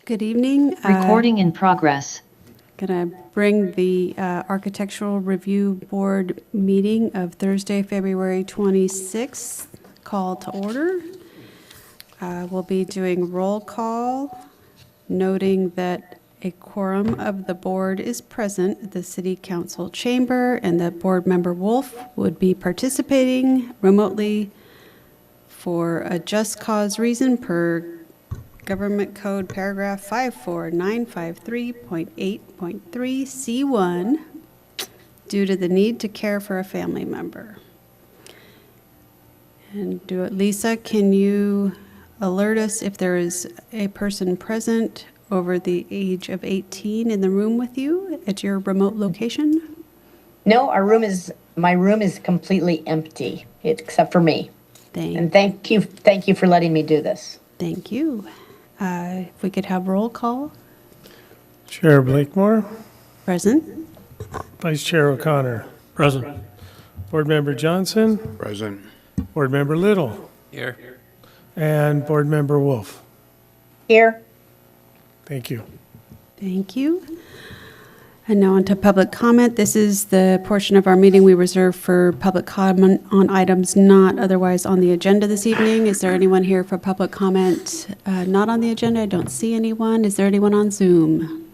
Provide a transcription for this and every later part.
Good evening. Recording in progress. Going to bring the Architectural Review Board meeting of Thursday, February 26th, call to order. We'll be doing roll call, noting that a quorum of the board is present at the City Council chamber, and that Board Member Wolf would be participating remotely for a just cause reason per Government Code Paragraph 54953.8.3 C1 due to the need to care for a family member. And Lisa, can you alert us if there is a person present over the age of 18 in the room with you at your remote location? No, my room is completely empty, except for me. Thank you for letting me do this. Thank you. If we could have roll call. Chair Blakemore. Present. Vice Chair O'Connor. Present. Board Member Johnson. Present. Board Member Little. Here. And Board Member Wolf. Here. Thank you. Thank you. And now on to public comment. This is the portion of our meeting we reserve for public comment on items not otherwise on the agenda this evening. Is there anyone here for public comment not on the agenda? I don't see anyone. Is there anyone on Zoom?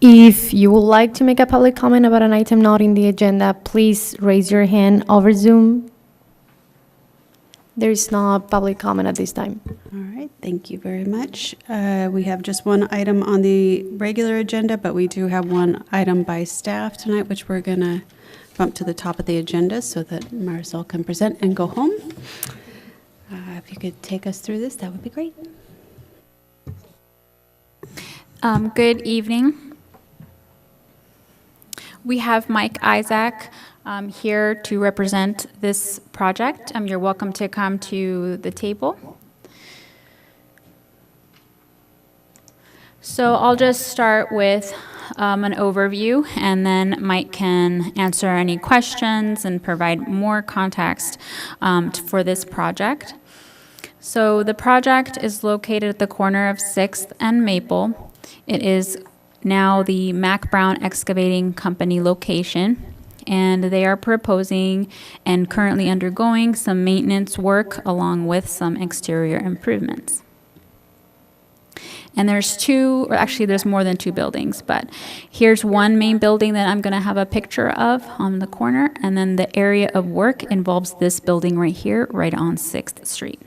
If you would like to make a public comment about an item not in the agenda, please raise your hand over Zoom. There is no public comment at this time. All right, thank you very much. We have just one item on the regular agenda, but we do have one item by staff tonight, which we're going to bump to the top of the agenda so that Marisol can present and go home. If you could take us through this, that would be great. Good evening. We have Mike Isaac here to represent this project. You're welcome to come to the table. So I'll just start with an overview, and then Mike can answer any questions and provide more context for this project. So the project is located at the corner of 6th and Maple. It is now the Mac Brown Excavating Company location, and they are proposing and currently undergoing some maintenance work along with some exterior improvements. And there's there's more than two buildings, but here's one main building that I'm going to have a picture of on the corner, and then the area of work involves this building right here, right on 6th Street.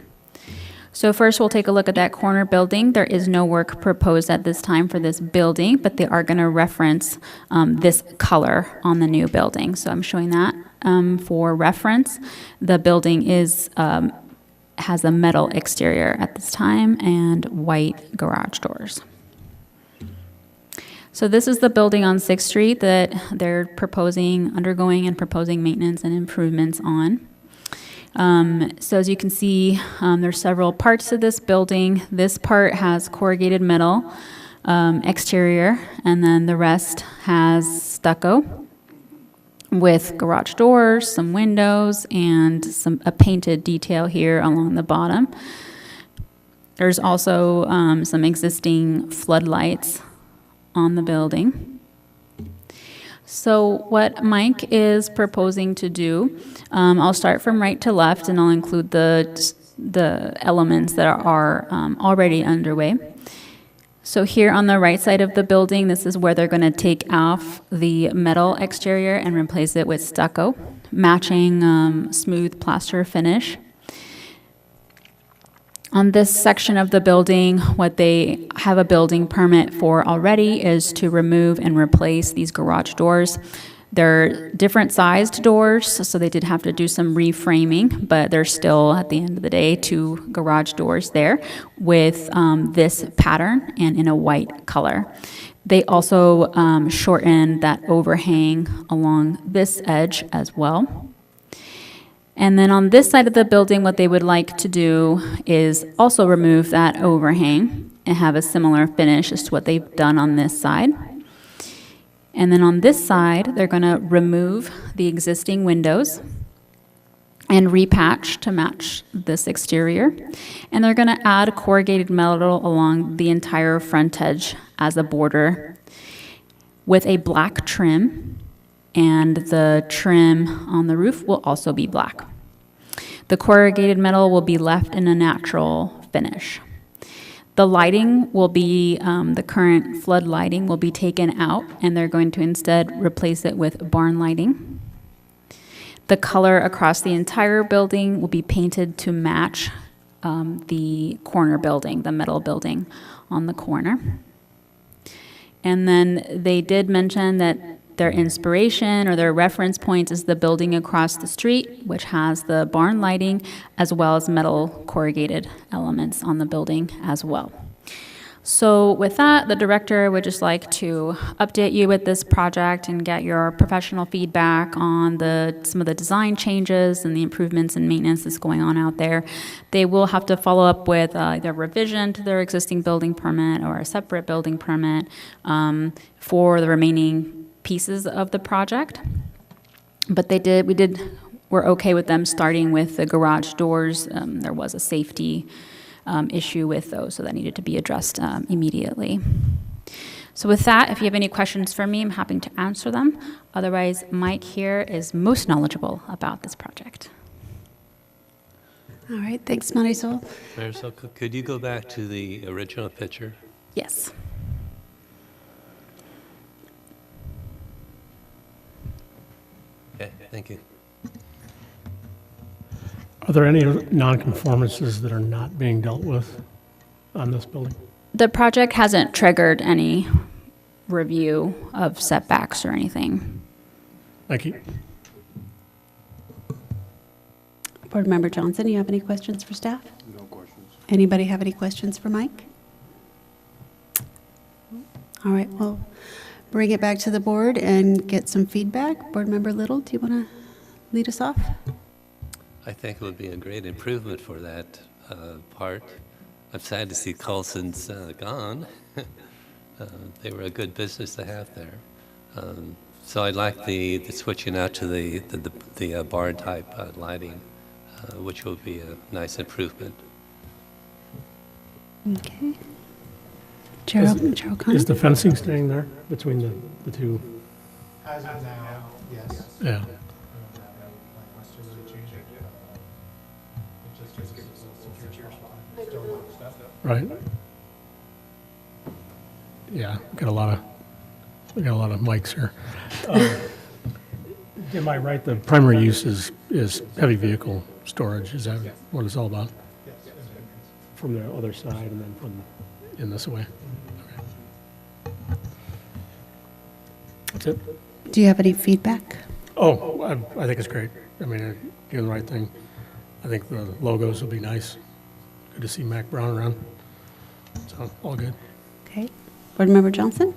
So first we'll take a look at that corner building. There is no work proposed at this time for this building, but they are going to reference this color on the new building. So I'm showing that for reference. The building has a metal exterior at this time and white garage doors. So this is the building on 6th Street that they're undergoing and proposing maintenance and improvements on. So as you can see, there's several parts to this building. This part has corrugated metal exterior, and then the rest has stucco with garage doors, some windows, and a painted detail here along the bottom. There's also some existing floodlights on the building. So what Mike is proposing to do, I'll start from right to left, and I'll include the elements that are already underway. So here on the right side of the building, this is where they're going to take off the metal exterior and replace it with stucco, matching smooth plaster finish. On this section of the building, what they have a building permit for already is to remove and replace these garage doors. They're different sized doors, so they did have to do some reframing, but they're still, at the end of the day, two garage doors there with this pattern and in a white color. They also shortened that overhang along this edge as well. And then on this side of the building, what they would like to do is also remove that overhang and have a similar finish as to what they've done on this side. And then on this side, they're going to remove the existing windows and repatch to match this exterior. And they're going to add corrugated metal along the entire front edge as a border with a black trim, and the trim on the roof will also be black. The corrugated metal will be left in a natural finish. The lighting will be, the current flood lighting will be taken out, and they're going to instead replace it with barn lighting. The color across the entire building will be painted to match the corner building, the metal building on the corner. And then they did mention that their inspiration or their reference point is the building across the street, which has the barn lighting as well as metal corrugated elements on the building as well. So with that, the director would just like to update you with this project and get your professional feedback on some of the design changes and the improvements and maintenance that's going on out there. They will have to follow up with either revision to their existing building permit or a separate building permit for the remaining pieces of the project. But we're okay with them starting with the garage doors. There was a safety issue with those, so that needed to be addressed immediately. So with that, if you have any questions for me, I'm happy to answer them. Otherwise, Mike here is most knowledgeable about this project. All right, thanks, Marisol. Marisol, could you go back to the original picture? Yes. Okay, thank you. Are there any nonconformances that are not being dealt with on this building? The project hasn't triggered any review of setbacks or anything. Thank you. Board Member Johnson, you have any questions for staff? No questions. Anybody have any questions for Mike? All right, well, bring it back to the board and get some feedback. Board Member Little, do you want to lead us off? I think it would be a great improvement for that part. I'm sad to see Colson's gone. They were a good business to have there. So I'd like the switching out to the barn type lighting, which will be a nice improvement. Okay. Gerald Connor? Is the fencing staying there between the two? As of now, yes. Yeah. Right. Yeah, we got a lot of mics here. Am I right? The primary use is heavy vehicle storage. Is that what it's all about? From the other side and then from in this way. Okay. That's it. Do you have any feedback? Oh, I think it's great. I mean, you're doing the right thing. I think the logos will be nice. Good to see Mac Brown around. So, all good. Okay. Board Member Johnson?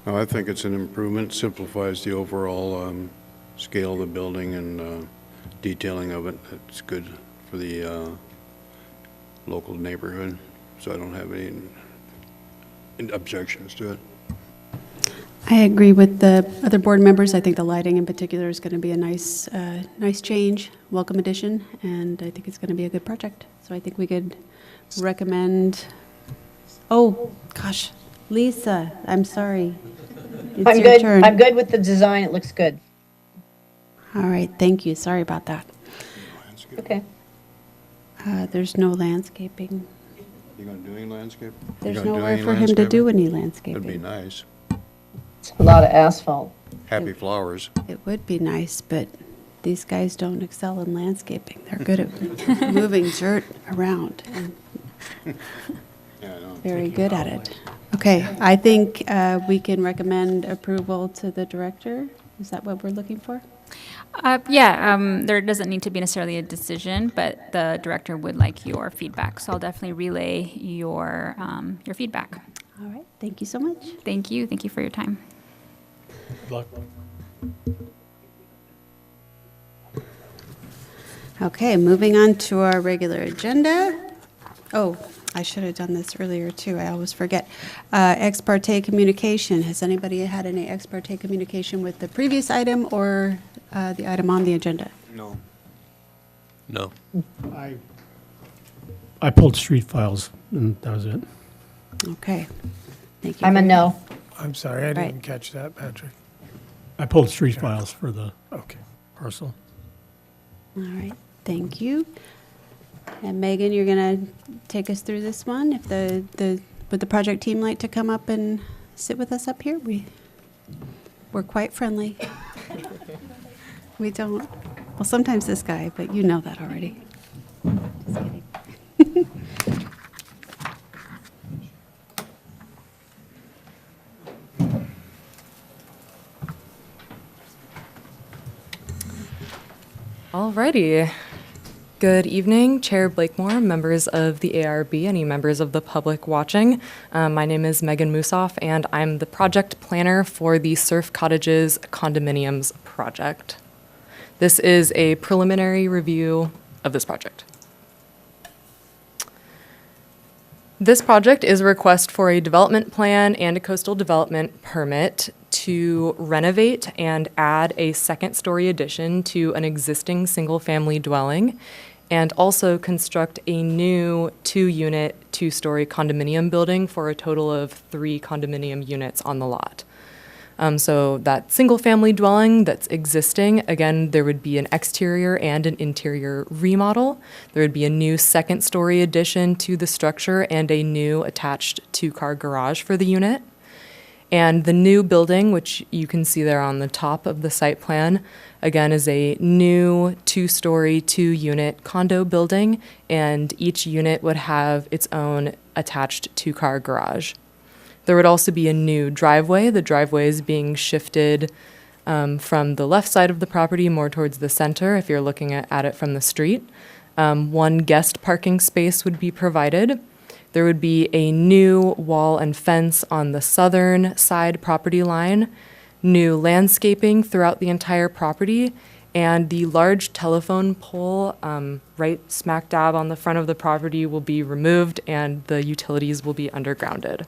No, I think it's an improvement, simplifies the overall scale of the building and detailing of it. It's good for the local neighborhood, so I don't have any objections to it. I agree with the other board members. I think the lighting in particular is going to be a nice change, welcome addition, and I think it's going to be a good project. So I think we could recommend, oh, gosh, Lisa, I'm sorry. It's I'm your good. turn. I'm good with the design. It looks good. All right, thank you. Sorry about that. Okay. There's no landscaping. You gonna do any landscape? You There's gonna do nowhere any for him to landscaping? do any It'd be landscaping. nice. It's a lot of asphalt. Happy flowers. It would be nice, but these guys don't excel in landscaping. They're good at moving dirt around and Yeah, I know. very good at it. Okay, I think we can recommend approval to the director. Is that what we're looking for? There doesn't need to be necessarily a decision, but the director would like your feedback. So I'll definitely relay your feedback. All right, thank you so much. Thank you. Thank you for your time. Good luck. Okay, moving on to our regular agenda. Oh, I should have done this earlier too. I always forget. Ex parte communication. Has anybody had any ex parte communication with the previous item or the item on the agenda? No. No. I pulled street files, and that was it. Okay. Thank you. I'm a very- no. I'm sorry, I Right. didn't catch that, Patrick. I pulled street files for the Okay. parcel. All right, thank you. And Megan, you're going to take us through this one? If would the project team like to come up and sit with us up here? We're quite friendly. We don't, well, sometimes this guy, but you know that already. Just kidding. Alrighty. Good evening, Chair Blakemore, members of the ARB, any members of the public watching. My name is Megan Musoff, and I'm the project planner for the Surf Cottages Condominiums project. This is a preliminary review of this project. This project is a request for a development plan and a coastal development permit to renovate and add a second-story addition to an existing single-family dwelling, and also construct a new 2-unit, 2-story condominium building for a total of 3 condominium units on the lot. So that single-family dwelling that's existing, again, there would be an exterior and an interior remodel. There would be a new second-story addition to the structure and a new attached 2-car garage for the unit. And the new building, which you can see there on the top of the site plan, again, is a new 2-story, 2-unit condo building, and each unit would have its own attached 2-car garage. There would also be a new driveway. The driveway is being shifted from the left side of the property more towards the center if you're looking at it from the street. 1 guest parking space would be provided. There would be a new wall and fence on the southern side property line, new landscaping throughout the entire property, and the large telephone pole right smack dab on the front of the property will be removed and the utilities will be undergrounded.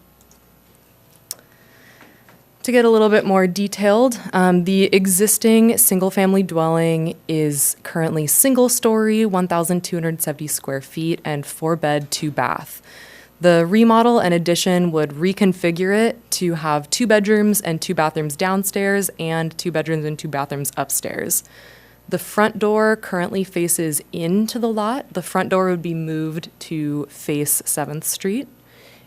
To get a little bit more detailed, the existing single-family dwelling is currently single-story, 1,270 square feet, and 4-bed, 2-bath. The remodel and addition would reconfigure it to have 2 bedrooms and 2 bathrooms downstairs and 2 bedrooms and 2 bathrooms upstairs. The front door currently faces into the lot. The front door would be moved to face 7th Street.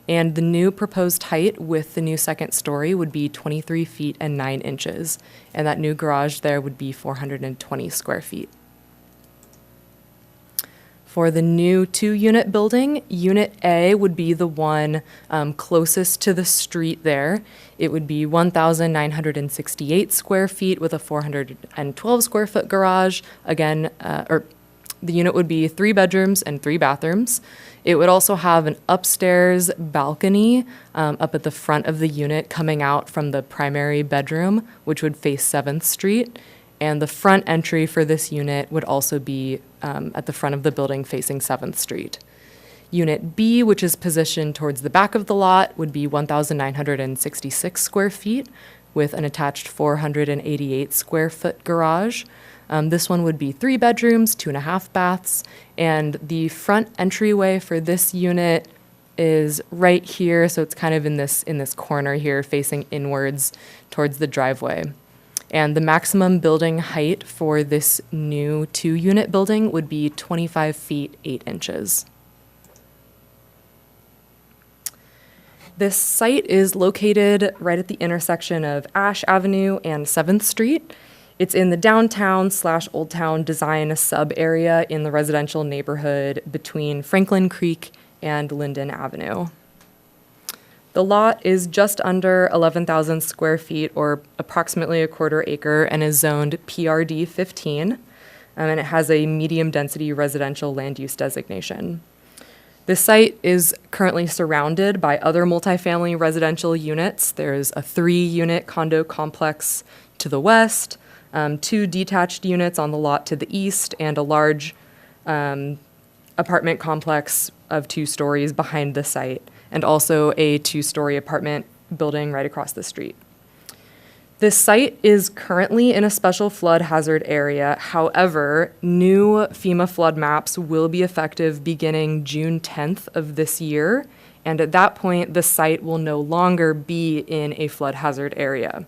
And the new proposed height with the new second story would be 23 feet and 9 inches. And that new garage there would be 420 square feet. For the new 2-unit building, Unit A would be the one closest to the street there. It would be 1,968 square feet with a 412 square foot garage. Again, the unit would be 3 bedrooms and 3 bathrooms. It would also have an upstairs balcony up at the front of the unit coming out from the primary bedroom, which would face 7th Street. And the front entry for this unit would also be at the front of the building facing 7th Street. Unit B, which is positioned towards the back of the lot, would be 1,966 square feet with an attached 488 square foot garage. This one would be 3 bedrooms, 2.5 baths, and the front entryway for this unit is right here, so it's kind of in this corner here, facing inwards towards the driveway. And the maximum building height for this new 2-unit building would be 25 feet 8 inches. This site is located right at the intersection of Ash Avenue and 7th Street. It's in the downtown/Old Town design sub-area in the residential neighborhood between Franklin Creek and Linden Avenue. The lot is just under 11,000 square feet, or approximately a quarter acre, and is zoned PRD 15, and it has a medium-density residential land use designation. This site is currently surrounded by other multifamily residential units. There's a 3-unit condo complex to the west, 2 detached units on the lot to the east, and a large apartment complex of 2 stories behind the site, and also a 2-story apartment building right across the street. This site is currently in a special flood hazard area. However, new FEMA flood maps will be effective beginning June 10th of this year. And at that point, the site will no longer be in a flood hazard area.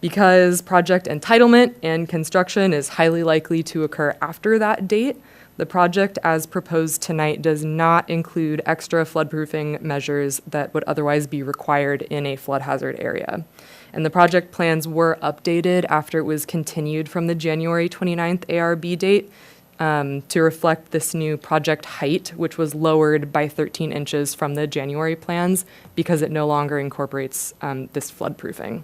Because project entitlement and construction is highly likely to occur after that date, the project as proposed tonight does not include extra floodproofing measures that would otherwise be required in a flood hazard area. And the project plans were updated after it was continued from the January 29th ARB date to reflect this new project height, which was lowered by 13 inches from the January plans because it no longer incorporates this floodproofing.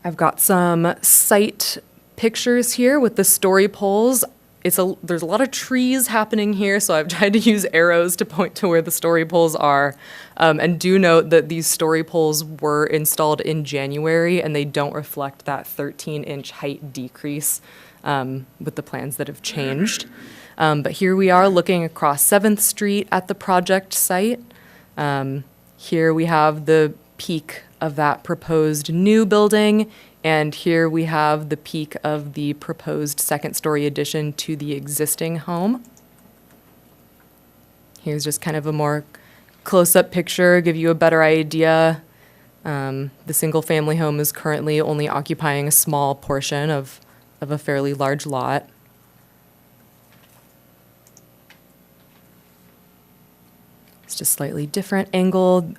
I've got some site pictures here with the story poles. There's a lot of trees happening here, so I've tried to use arrows to point to where the story poles are. And do note that these story poles were installed in January, and they don't reflect that 13-inch height decrease with the plans that have changed. But here we are looking across 7th Street at the project site. Here we have the peak of that proposed new building, and here we have the peak of the proposed second-story addition to the existing home. Here's just kind of a more close-up picture, give you a better idea. The single-family home is currently only occupying a small portion of a fairly large lot. It's just slightly different angle.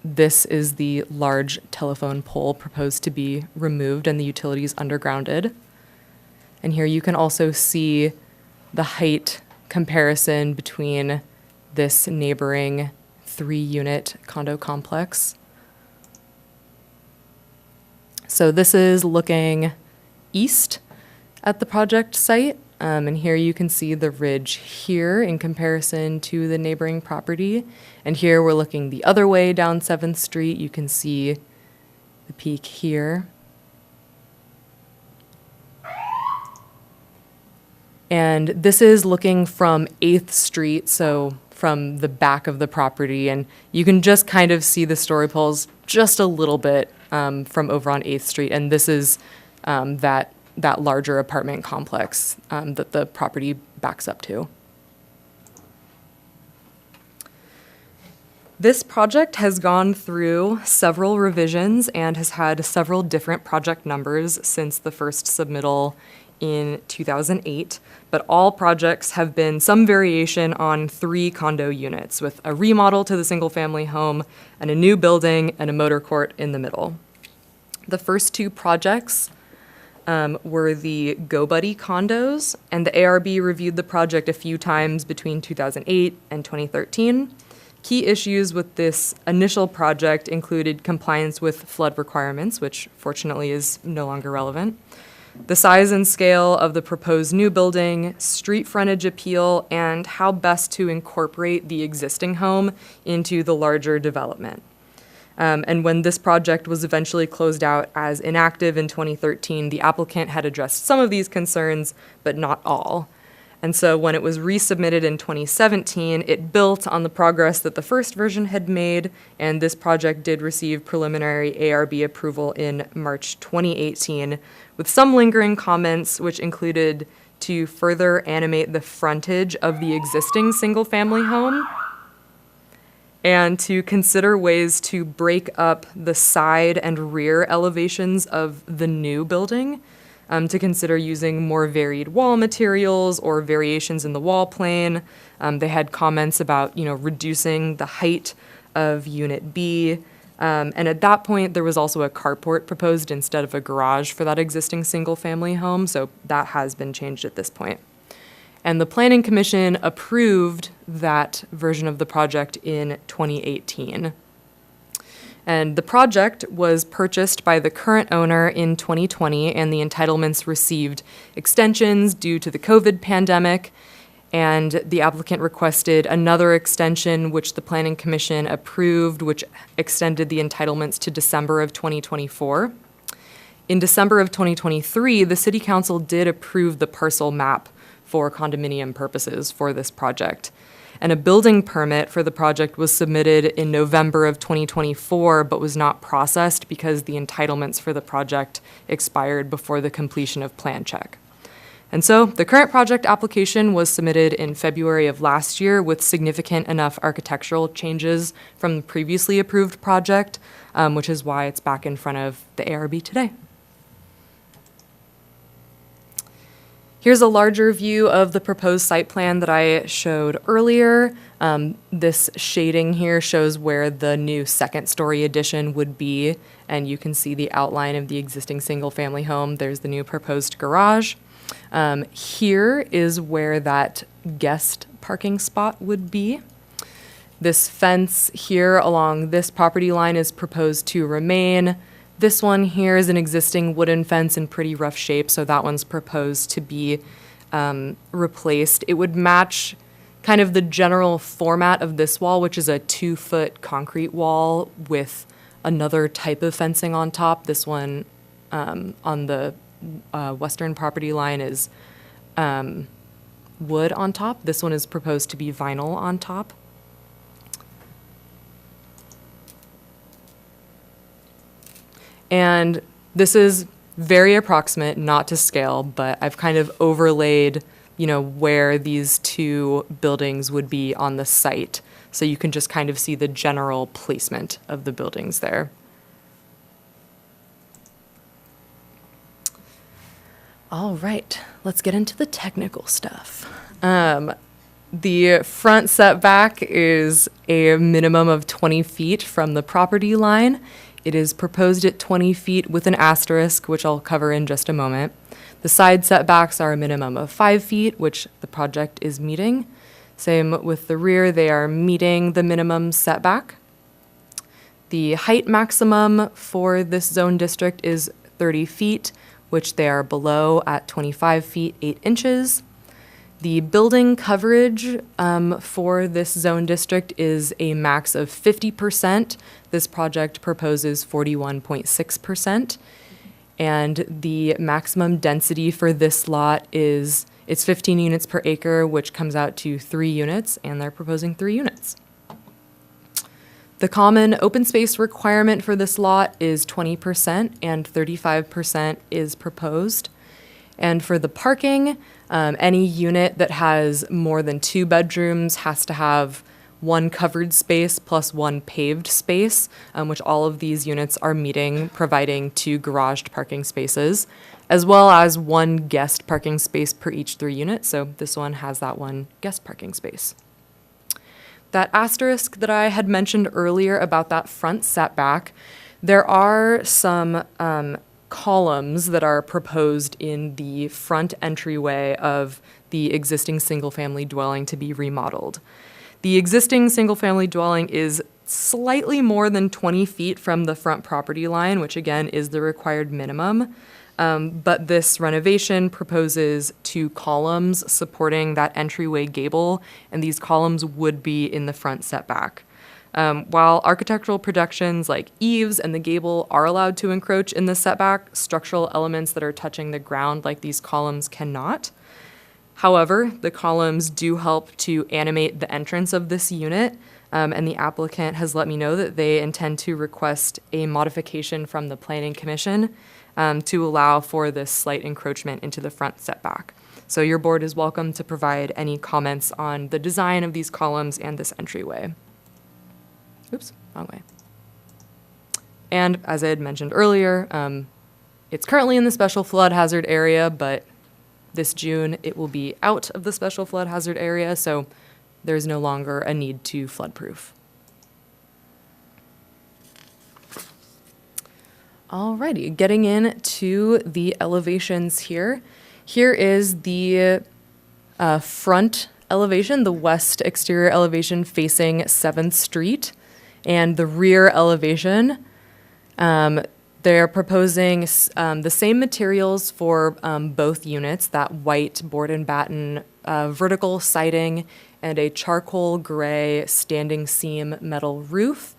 This is the large telephone pole proposed to be removed and the utilities undergrounded. And here you can also see the height comparison between this neighboring 3-unit condo complex. So this is looking east at the project site. And here you can see the ridge here in comparison to the neighboring property. And here we're looking the other way down 7th Street. You can see the peak here. And this is looking from 8th Street, so from the back of the property. And you can just kind of see the story poles just a little bit from over on 8th Street. And this is that larger apartment complex that the property backs up to. This project has gone through several revisions and has had several different project numbers since the first submittal in 2008, but all projects have been some variation on 3 condo units with a remodel to the single-family home and a new building and a motor court in the middle. The first 2 projects were the Go Buddy condos, and the ARB reviewed the project a few times between 2008 and 2013. Key issues with this initial project included compliance with flood requirements, which fortunately is no longer relevant, the size and scale of the proposed new building, street frontage appeal, and how best to incorporate the existing home into the larger development. And when this project was eventually closed out as inactive in 2013, the applicant had addressed some of these concerns, but not all. And so when it was resubmitted in 2017, it built on the progress that the first version had made, and this project did receive preliminary ARB approval in March 2018, with some lingering comments which included to further animate the frontage of the existing single-family home, and to consider ways to break up the side and rear elevations of the new building, to consider using more varied wall materials or variations in the wall plane. They had comments about, reducing the height of Unit B. And at that point, there was also a carport proposed instead of a garage for that existing single-family home, so that has been changed at this point. And the Planning Commission approved that version of the project in 2018. And the project was purchased by the current owner in 2020, and the entitlements received extensions due to the COVID pandemic, and the applicant requested another extension, which the Planning Commission approved, which extended the entitlements to December of 2024. In December of 2023, the City Council did approve the parcel map for condominium purposes for this project. And a building permit for the project was submitted in November of 2024, but was not processed because the entitlements for the project expired before the completion of plan check. And so the current project application was submitted in February of last year with significant enough architectural changes from the previously approved project, which is why it's back in front of the ARB today. Here's a larger view of the proposed site plan that I showed earlier. This shading here shows where the new second-story addition would be, and you can see the outline of the existing single-family home. There's the new proposed garage. Here is where that guest parking spot would be. This fence here along this property line is proposed to remain. This one here is an existing wooden fence in pretty rough shape, so that one's proposed to be replaced. It would match kind of the general format of this wall, which is a 2-foot concrete wall with another type of fencing on top. This one on the western property line is wood on top. This one is proposed to be vinyl on top. And this is very approximate, not to scale, but I've kind of overlaid, where these two buildings would be on the site. So you can just kind of see the general placement of the buildings there. All right, let's get into the technical stuff. The front setback is a minimum of 20 feet from the property line. It is proposed at 20 feet with an asterisk, which I'll cover in just a moment. The side setbacks are a minimum of 5 feet, which the project is meeting. Same with the rear, they are meeting the minimum setback. The height maximum for this zone district is 30 feet, which they are below at 25 feet, 8 inches. The building coverage for this zone district is a max of 50%. This project proposes 41.6%. And the maximum density for this lot it's 15 units per acre, which comes out to 3 units, and they're proposing 3 units. The common open space requirement for this lot is 20%, and 35% is proposed. And for the parking, any unit that has more than 2 bedrooms has to have 1 covered space plus 1 paved space, which all of these units are meeting, providing 2 garaged parking spaces, as well as 1 guest parking space per each 3 units. So this one has that 1 guest parking space. That asterisk that I had mentioned earlier about that front setback, there are some columns that are proposed in the front entryway of the existing single-family dwelling to be remodeled. The existing single-family dwelling is slightly more than 20 feet from the front property line, which again is the required minimum. But this renovation proposes 2 columns supporting that entryway gable, and these columns would be in the front setback. While architectural productions like eaves and the gable are allowed to encroach in the setback, structural elements that are touching the ground like these columns cannot. However, the columns do help to animate the entrance of this unit, and the applicant has let me know that they intend to request a modification from the Planning Commission to allow for this slight encroachment into the front setback. So your board is welcome to provide any comments on the design of these columns and this entryway. Oops, wrong way. And as I had mentioned earlier, it's currently in the special flood hazard area, but this June it will be out of the special flood hazard area, so there's no longer a need to floodproof. Alrighty, getting into the elevations here. Here is the front elevation, the west exterior elevation facing 7th Street, and the rear elevation. They're proposing the same materials for both units, that white board and batten vertical siding and a charcoal gray standing seam metal roof.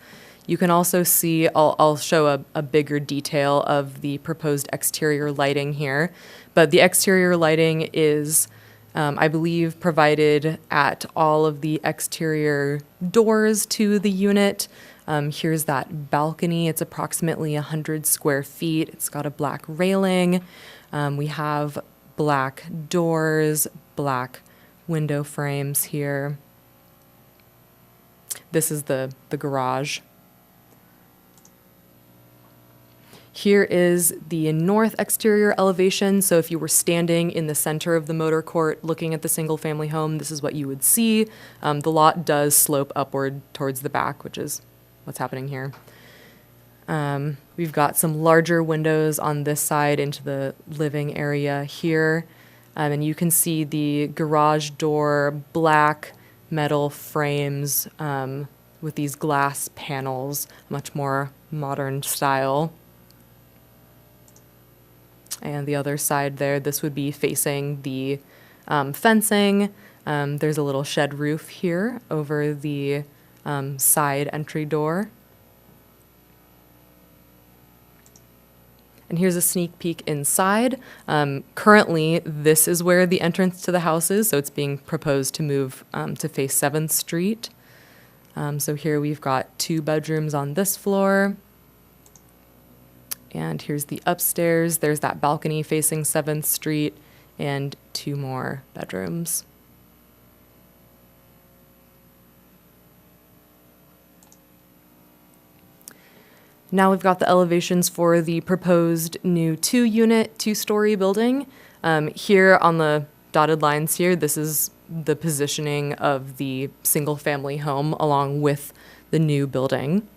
You can also see, I'll show a bigger detail of the proposed exterior lighting here, but the exterior lighting is I believe provided at all of the exterior doors to the unit. Here's that balcony. It's approximately 100 square feet. It's got a black railing. We have black doors, black window frames here. This is the garage. Here is the north exterior elevation. So if you were standing in the center of the motor court looking at the single family home, this is what you would see. The lot does slope upward towards the back, which is what's happening here. We've got some larger windows on this side into the living area here. And you can see the garage door, black metal frames with these glass panels, much more modern style. And the other side there, this would be facing the fencing. There's a little shed roof here over the side entry door. And here's a sneak peek inside. Currently, this is where the entrance to the house is, so it's being proposed to move to face 7th Street. So here we've got 2 bedrooms on this floor. And here's the upstairs. There's that balcony facing 7th Street and 2 more bedrooms. Now we've got the elevations for the proposed new 2-unit, 2-story building. Here on the dotted lines here, this is the positioning of the single-family home along with the new building.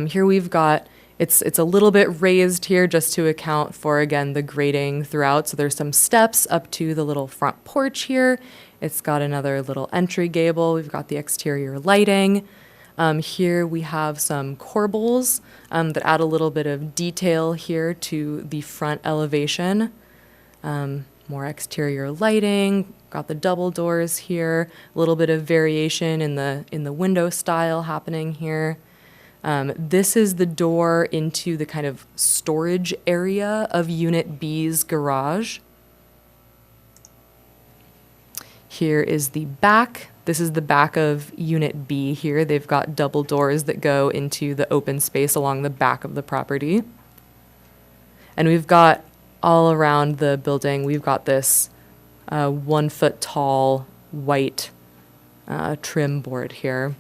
Here we've got, it's a little bit raised here just to account for, again, the grading throughout. So there's some steps up to the little front porch here. It's got another little entry gable. We've got the exterior lighting. Here we have some corbels that add a little bit of detail here to the front elevation. More exterior lighting, got the double doors here, a little bit of variation in the window style happening here. This is the door into the kind of storage area of Unit B's garage. Here is the back. This is the back of Unit B here. They've got double doors that go into the open space along the back of the property. And we've got all around the building, we've got this 1 foot tall white trim board here.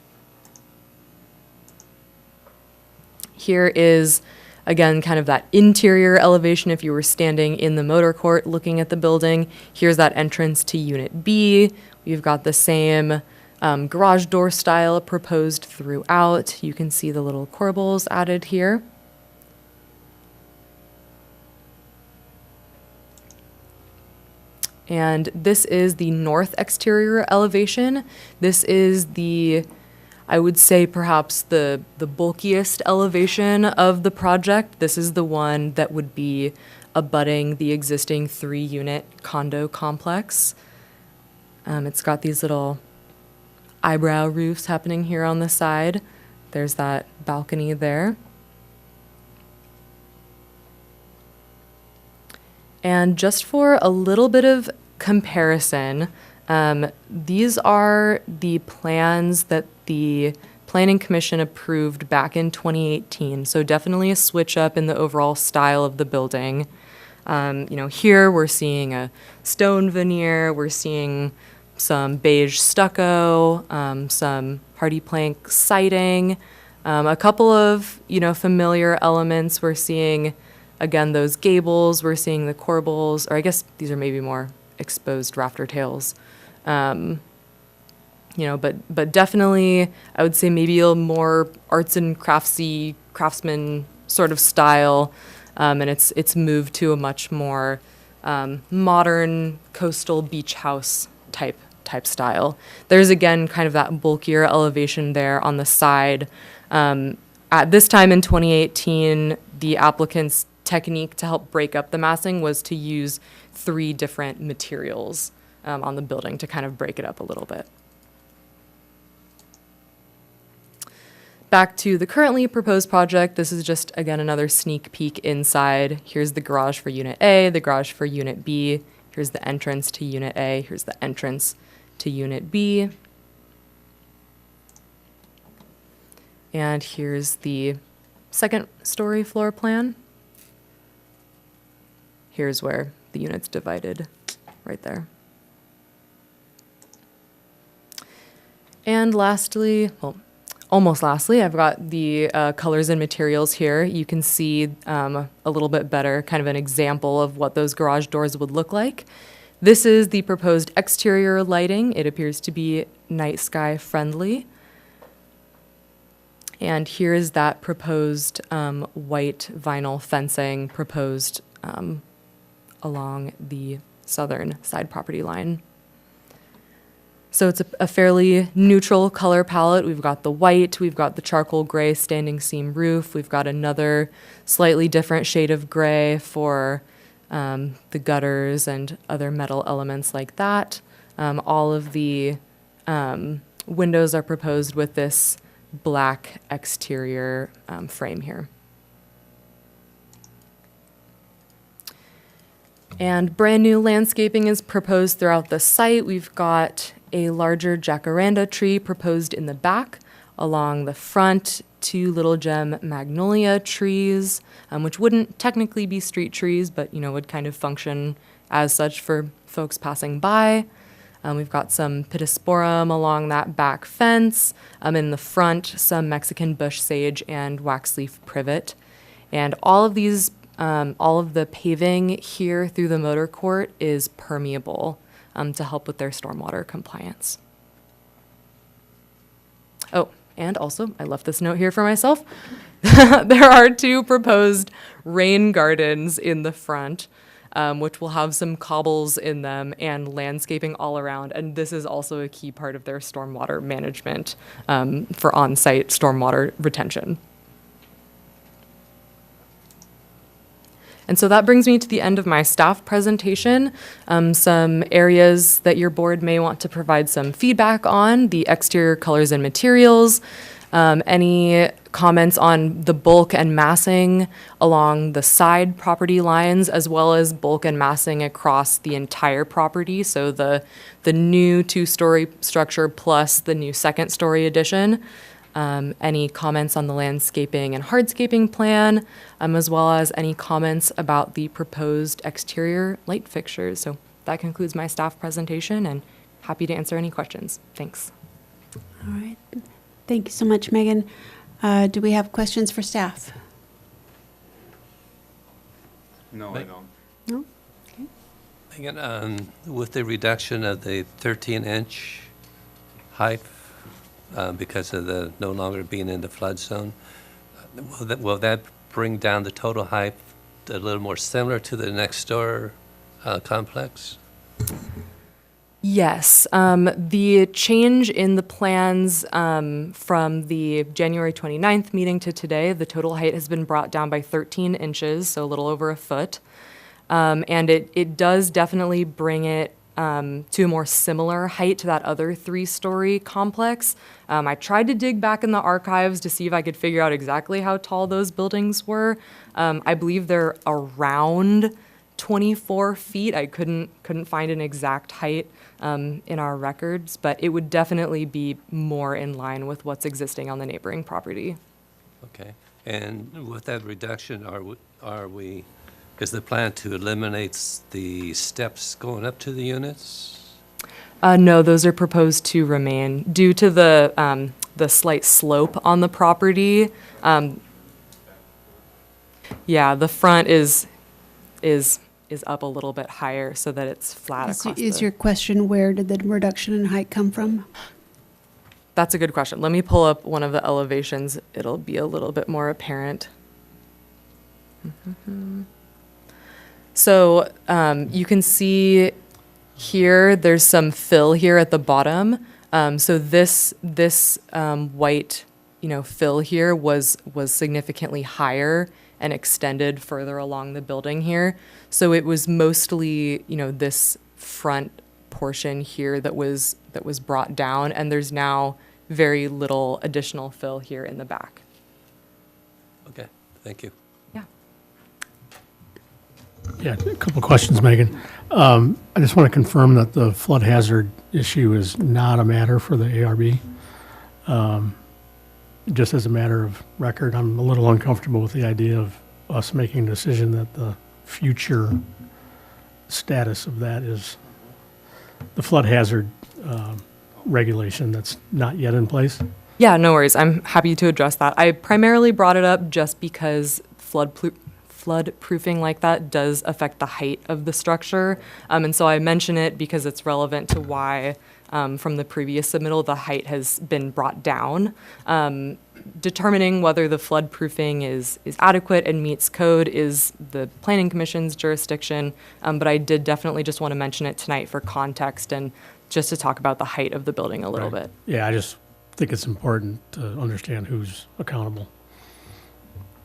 Here is, again, kind of that interior elevation if you were standing in the motor court looking at the building. Here's that entrance to Unit B. We've got the same garage door style proposed throughout. You can see the little corbels added here. And this is the north exterior elevation. This is the, I would say perhaps the bulkiest elevation of the project. This is the one that would be abutting the existing 3-unit condo complex. It's got these little eyebrow roofs happening here on the side. There's that balcony there. And just for a little bit of comparison, these are the plans that the Planning Commission approved back in 2018. So definitely a switch up in the overall style of the building. Here we're seeing a stone veneer, we're seeing some beige stucco, some hardy plank siding, a couple of, familiar elements. We're seeing, again, those gables, we're seeing the corbels, or I guess these are maybe more exposed rafter tails. But definitely, I would say maybe a more arts and craftsman sort of style, and it's moved to a much more modern coastal beach house type style. There's again kind of that bulkier elevation there on the side. At this time in 2018, the applicant's technique to help break up the massing was to use 3 different materials on the building to kind of break it up a little bit. Back to the currently proposed project, this is just, again, another sneak peek inside. Here's the garage for Unit A, the garage for Unit B. Here's the entrance to Unit A. Here's the entrance to Unit B. And here's the second story floor plan. Here's where the unit's divided, right there. And lastly, well, almost lastly, I've got the colors and materials here. You can see a little bit better, kind of an example of what those garage doors would look like. This is the proposed exterior lighting. It appears to be night sky friendly. And here is that proposed white vinyl fencing proposed along the southern side property line. So it's a fairly neutral color palette. We've got the white, we've got the charcoal gray standing seam roof, we've got another slightly different shade of gray for the gutters and other metal elements like that. All of the windows are proposed with this black exterior frame here. And brand new landscaping is proposed throughout the site. We've got a larger jacaranda tree proposed in the back. Along the front, 2 little gem magnolia trees, which wouldn't technically be street trees, but would kind of function as such for folks passing by. We've got some pittosporum along that back fence. In the front, some Mexican bush sage and waxleaf privet. And all of these, all of the paving here through the motor court is permeable to help with their stormwater compliance. Oh, and also, I left this note here for myself. There are 2 proposed rain gardens in the front, which will have some cobbles in them and landscaping all around. And this is also a key part of their stormwater management for on-site stormwater retention. And so that brings me to the end of my staff presentation. Some areas that your board may want to provide some feedback on: the exterior colors and materials, any comments on the bulk and massing along the side property lines, as well as bulk and massing across the entire property. So the new 2-story structure plus the new 2nd-story addition. Any comments on the landscaping and hardscaping plan, as well as any comments about the proposed exterior light fixtures. So that concludes my staff presentation, and happy to answer any questions. Thanks. All right. Thank you so much, Megan. Do we have questions for staff? No, I don't. No? Okay. Megan, with the reduction of the 13-inch height because of the no longer being in the flood zone, will that bring down the total height a little more similar to the next door complex? Yes, the change in the plans from the January 29th meeting to today, the total height has been brought down by 13 inches, so a little over a foot. And it does definitely bring it to a more similar height to that other 3-story complex. I tried to dig back in the archives to see if I could figure out exactly how tall those buildings were. I believe they're around 24 feet. I couldn't find an exact height in our records, but it would definitely be more in line with what's existing on the neighboring property. Okay. And with that reduction, are we is the plan to eliminate the steps going up to the units? No, those are proposed to remain due to the slight slope on the property. Yeah, the front is up a little bit higher so that it's flat across. Is your question, where did the reduction in height come from? That's a good question. Let me pull up one of the elevations. It'll be a little bit more apparent. So you can see here, there's some fill here at the bottom. So this white, fill here was significantly higher and extended further along the building here. So it was mostly, this front portion here that was brought down, and there's now very little additional fill here in the back. Okay, thank you. Yeah. Yeah, a couple of questions, Megan. I just want to confirm that the flood hazard issue is not a matter for the ARB. Just as a matter of record, I'm a little uncomfortable with the idea of us making a decision that the future status of that is the flood hazard regulation that's not yet in place. Yeah, no worries. I'm happy to address that. I primarily brought it up just because flood proofing like that does affect the height of the structure. And so I mention it because it's relevant to why from the previous submittal, the height has been brought down. Determining whether the flood proofing is adequate and meets code is the Planning Commission's jurisdiction, but I did definitely just want to mention it tonight for context and just to talk about the height of the building a little bit. Yeah, I just think it's important to understand who's accountable,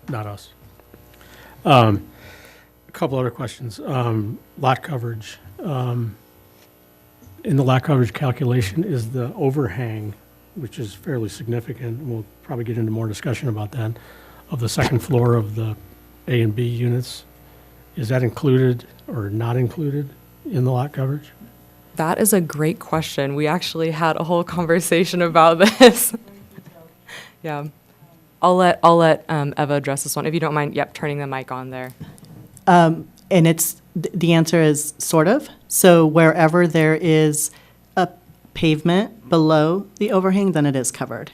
not us. A couple other questions. Lot coverage. In the lot coverage calculation, is the overhang, which is fairly significant, and we'll probably get into more discussion about that, of the second floor of the A and B units, is that included or not included in the lot coverage? That is a great question. We actually had a whole conversation about this. Yeah. I'll let Eva address this one. If you don't mind, turning the mic on there. And the answer is sort of. So wherever there is a pavement below the overhang, then it is covered.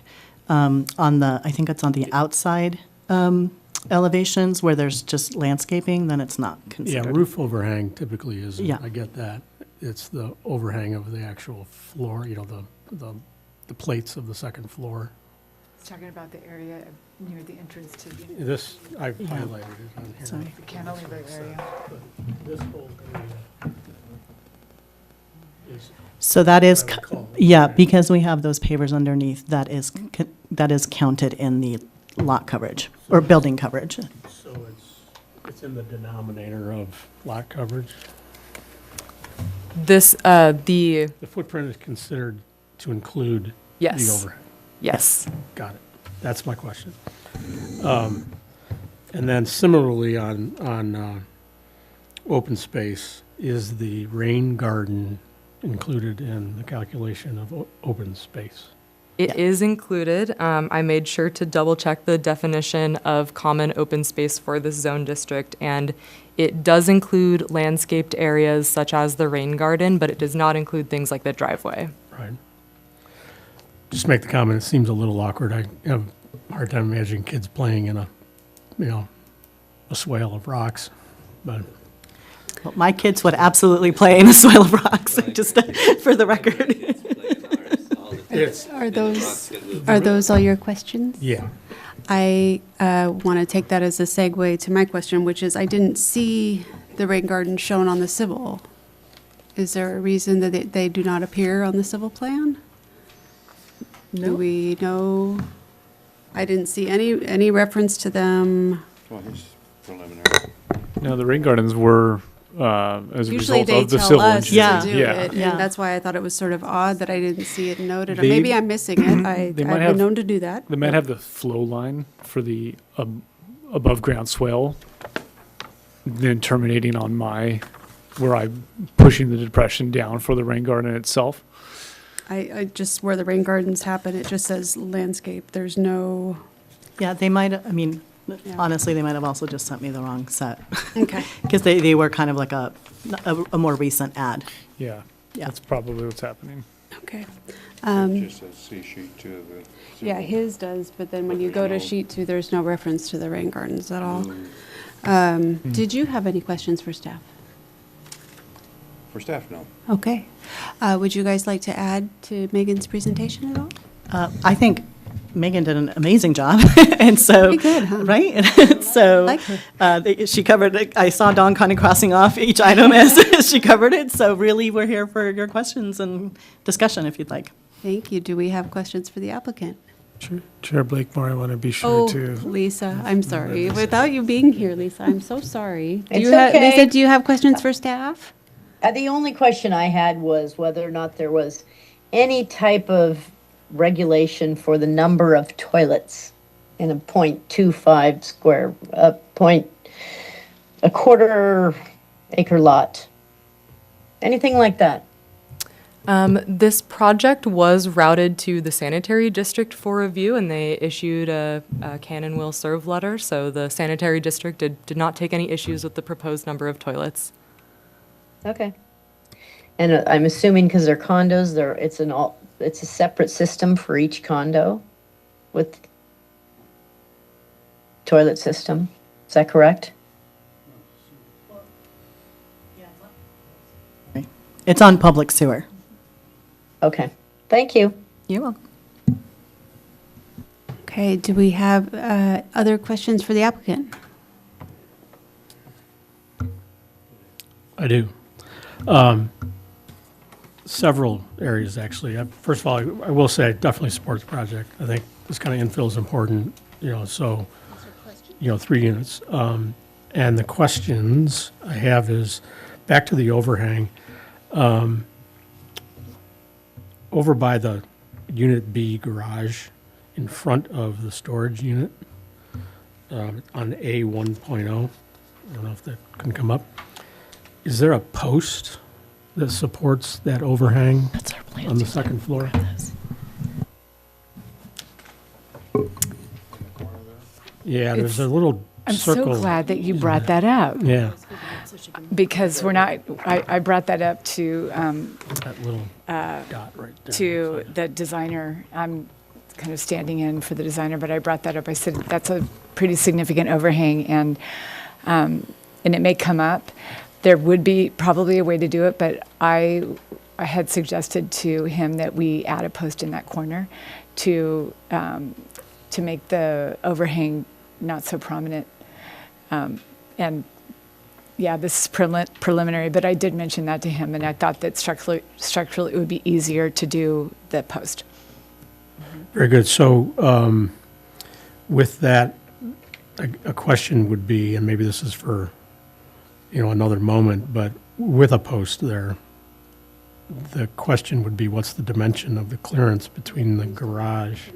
I think it's on the outside elevations where there's just landscaping, then it's not considered. Yeah, roof overhang typically is, Yeah. I get that. It's the overhang of the actual floor, the plates of the second floor. Talking about the area near the entrance to the This, I've highlighted it on here. Sorry. cantilever area. This whole area is, So that is, I recall. yeah, because we have those pavers underneath, that is counted in the lot coverage or building coverage. so it's in the denominator of lot coverage. This, The footprint is considered to include the yes, overhang. yes. Got it. That's my question. And then similarly on open space, is the rain garden included in the calculation of open space? It is included. I made sure to double check the definition of common open space for this zone district, and it does include landscaped areas such as the rain garden, but it does not include things like the driveway. Right. Just make the comment, it seems a little awkward. I have a hard time imagining kids playing in a swale of rocks, but Well, my kids would absolutely play in a swale of rocks, just for the record. Are those all your questions? yeah. I want to take that as a segue to my question, which is I didn't see the rain garden shown on the civil. Is there a reason that they do not appear on the civil plan? Do we know? I didn't see any reference to them. Well, it's preliminary. No, the rain gardens were as a Usually result they of the tell civil us to engineering. do Yeah. it, Yeah. and that's why I thought it was sort of odd that I didn't see it noted. Or They- maybe I'm missing it. I've they might been have- known to do that. They might have the flow line for the above ground swale, then terminating on where I'm pushing the depression down for the rain garden itself. I just, where the rain gardens happen, it just says landscape. There's no, Yeah, they might, I mean, Yeah. honestly, they might have also just sent me the wrong set. okay. Because they were kind of like a more recent ad. Yeah, Yeah. that's probably what's happening. Okay. Just a C sheet to the. Yeah, his does, but then when you go to sheet 2, there's no reference to the rain gardens at all. Did you have any questions for staff? For staff, no. Okay. Would you guys like to add to Megan's presentation at all? I think Megan did an amazing job, and so, Pretty good, huh? right? So, Like her. she covered it. I saw Dawn kind of crossing off each item as she covered it, so really, we're here for your questions and discussion, if you'd like. Thank you. Do we have questions for the applicant? Chair Blakemore, I want to be Oh, sure to. Lisa, I'm sorry. Without you being here, Lisa, I'm so sorry. Do It's you ha- okay. Lisa, do you have questions for staff? The only question I had was whether or not there was any type of regulation for the number of toilets in a .25 square, a quarter acre lot? Anything like that? This project was routed to the sanitary district for review, and they issued a can and will serve letter. So the sanitary district did not take any issues with the proposed number of toilets. Okay. And I'm assuming because they're condos, it's a separate system for each condo with toilet system. Is that correct? It's on public sewer. Okay. Thank you. You're welcome. Okay, do we have other questions for the applicant? I do. Several areas, actually. First of all, I will say I definitely support the project. I think this kind of infill is important, so, 3 units. And the questions I have is, back to the overhang, over by the Unit B garage in front of the storage unit, on A 1.0, I don't know if that can come up. Is there a post that supports that overhang on the second floor? Yeah, there's a little I'm circle. so glad that you brought that up, Yeah, because I brought that up to, that little dot right there. to the designer. I'm kind of standing in for the designer, but I brought that up. I said, that's a pretty significant overhang, and it may come up. There would be probably a way to do it, but I had suggested to him that we add a post in that corner to make the overhang not so prominent. And yeah, this is preliminary, but I did mention that to him, and I thought that structurally it would be easier to do the post. Very good. So with that, a question would be, and maybe this is for, another moment, but with a post there, the question would be, what's the dimension of the clearance between the garage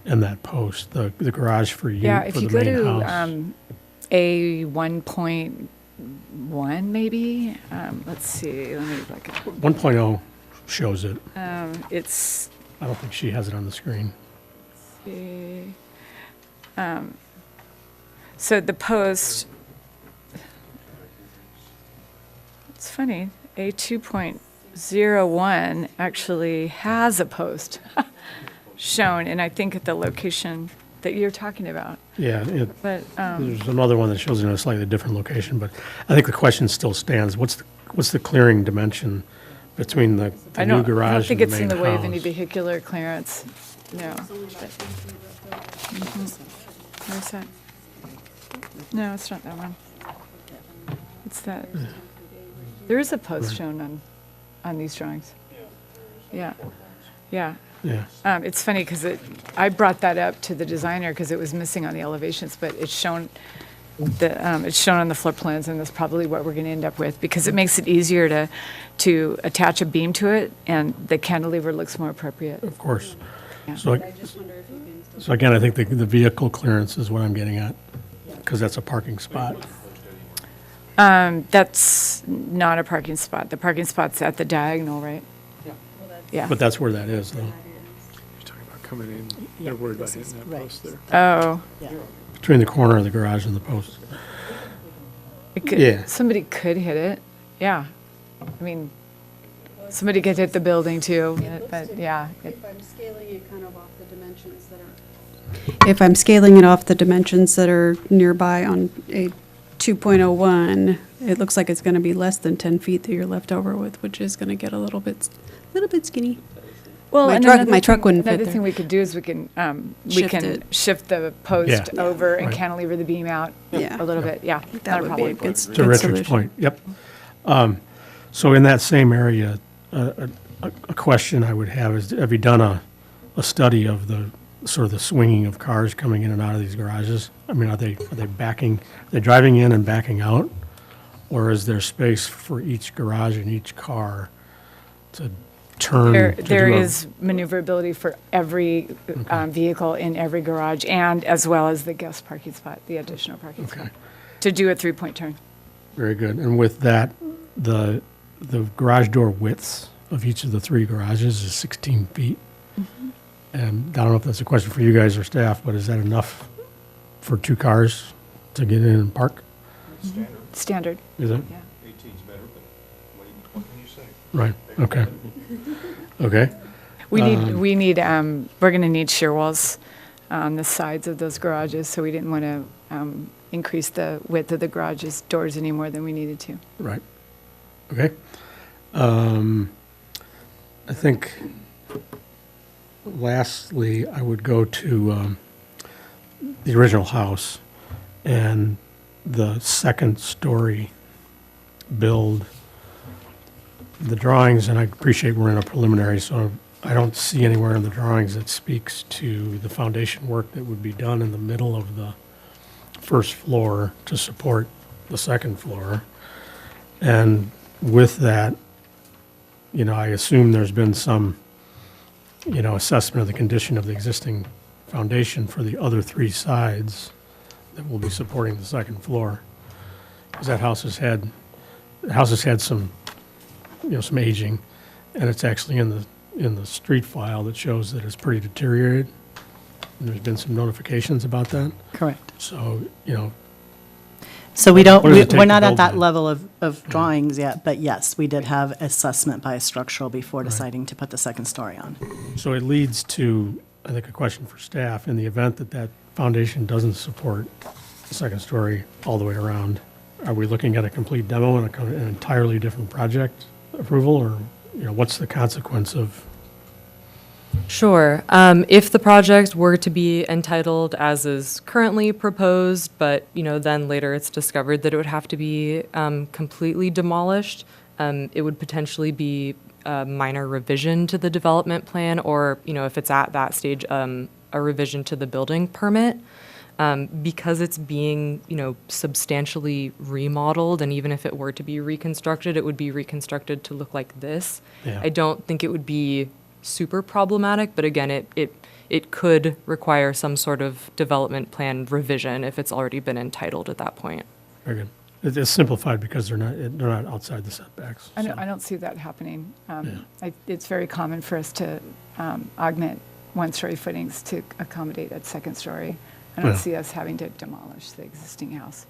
and that post, the garage for you, Yeah, for if the you go main to house? A 1.1 maybe, let's see, let me look at 1.0 shows it. it's, I don't think she has it on the screen. so the post, it's funny, A 2.01 actually has a post shown, and I think at the location that you're talking about. Yeah, But there's another one that shows it in a slightly different location, but I think the question still stands. What's the clearing dimension between the I new don't garage think and the it's main in the way of any house? vehicular clearance, no. Where's that? No, it's not that one. It's that, there is a post shown on these drawings. Yeah, yeah. Yeah, It's funny because I brought that up to the designer because it was missing on the elevations, but it's shown it's shown on the floor plans, and that's probably what we're going to end up with, because it makes it easier to attach a beam to it, and the cantilever looks more appropriate. of course. Yeah. So again, I think the vehicle clearance is what I'm getting at, because that's a parking spot. That's not a parking spot. The parking spot's at the diagonal, right? Yeah. But that's where that is, though. You're talking about coming in, they're worried about hitting that post there. Oh. Between the corner of the garage and the post. Yeah. Somebody could hit it, yeah. I mean, somebody could hit the building too, but yeah. If I'm scaling it off the dimensions that are nearby on a 2.01, it looks like it's going to be less than 10 feet that you're left over with, which is going to get a little bit skinny. Well, My and truck- another my thing- truck wouldn't fit Another there. thing we could do is we can Shift it. shift the post Yeah. over and Right. cantilever the beam out Yeah. a little bit, yeah. That not a would be a problem. good To Richard's solution. point, yep. So in that same area, a question I would have is, have you done a study of the sort of the swinging of cars coming in and out of these garages? I mean, are they driving in and backing out? Or is there space for each garage and each car to turn? There is maneuverability for every vehicle in every garage, and as well as the guest parking spot, the additional parking spot, Okay. to do a 3-point turn. Very good. And with that, the garage door widths of each of the 3 garages is 16 feet. And I don't know if that's a question for you guys or staff, but is that enough for 2 cars to get in and park? Standard. Is it? Yeah. 18's better, but what can you say? Right, okay. Okay, We need, we're gonna need shear walls on the sides of those garages, so we didn't want to increase the width of the garages doors any more than we needed to. right. Okay. I think lastly, I would go to the original house and the second story build. The drawings, and I appreciate we're in a preliminary, so I don't see anywhere in the drawings that speaks to the foundation work that would be done in the middle of the first floor to support the second floor. And with that, I assume there's been some, assessment of the condition of the existing foundation for the other 3 sides that will be supporting the second floor. Because that house has had some, some aging, and it's actually in the street file that shows that it's pretty deteriorated. And there's been some notifications about that. Correct. So, So What does it take we're to not at build that that? level of drawings yet, but yes, we did have assessment by a structural before deciding to put the second story on. So it leads to, I think, a question for staff. In the event that that foundation doesn't support the second story all the way around, are we looking at a complete demo and an entirely different project approval, or, what's the consequence of? Sure. If the project were to be entitled as is currently proposed, but, then later it's discovered that it would have to be completely demolished, it would potentially be a minor revision to the development plan, or, if it's at that stage, a revision to the building permit. Because it's being, substantially remodeled, and even if it were to be reconstructed, it would be reconstructed to look like this. Yeah. I don't think it would be super problematic, but again, it could require some sort of development plan revision if it's already been entitled at that point. Very good. It's simplified because they're not outside the setbacks. I so. don't see that happening. It's very common for us to augment 1-story footings to accommodate a second story. I don't Yeah. see us having to demolish the existing house.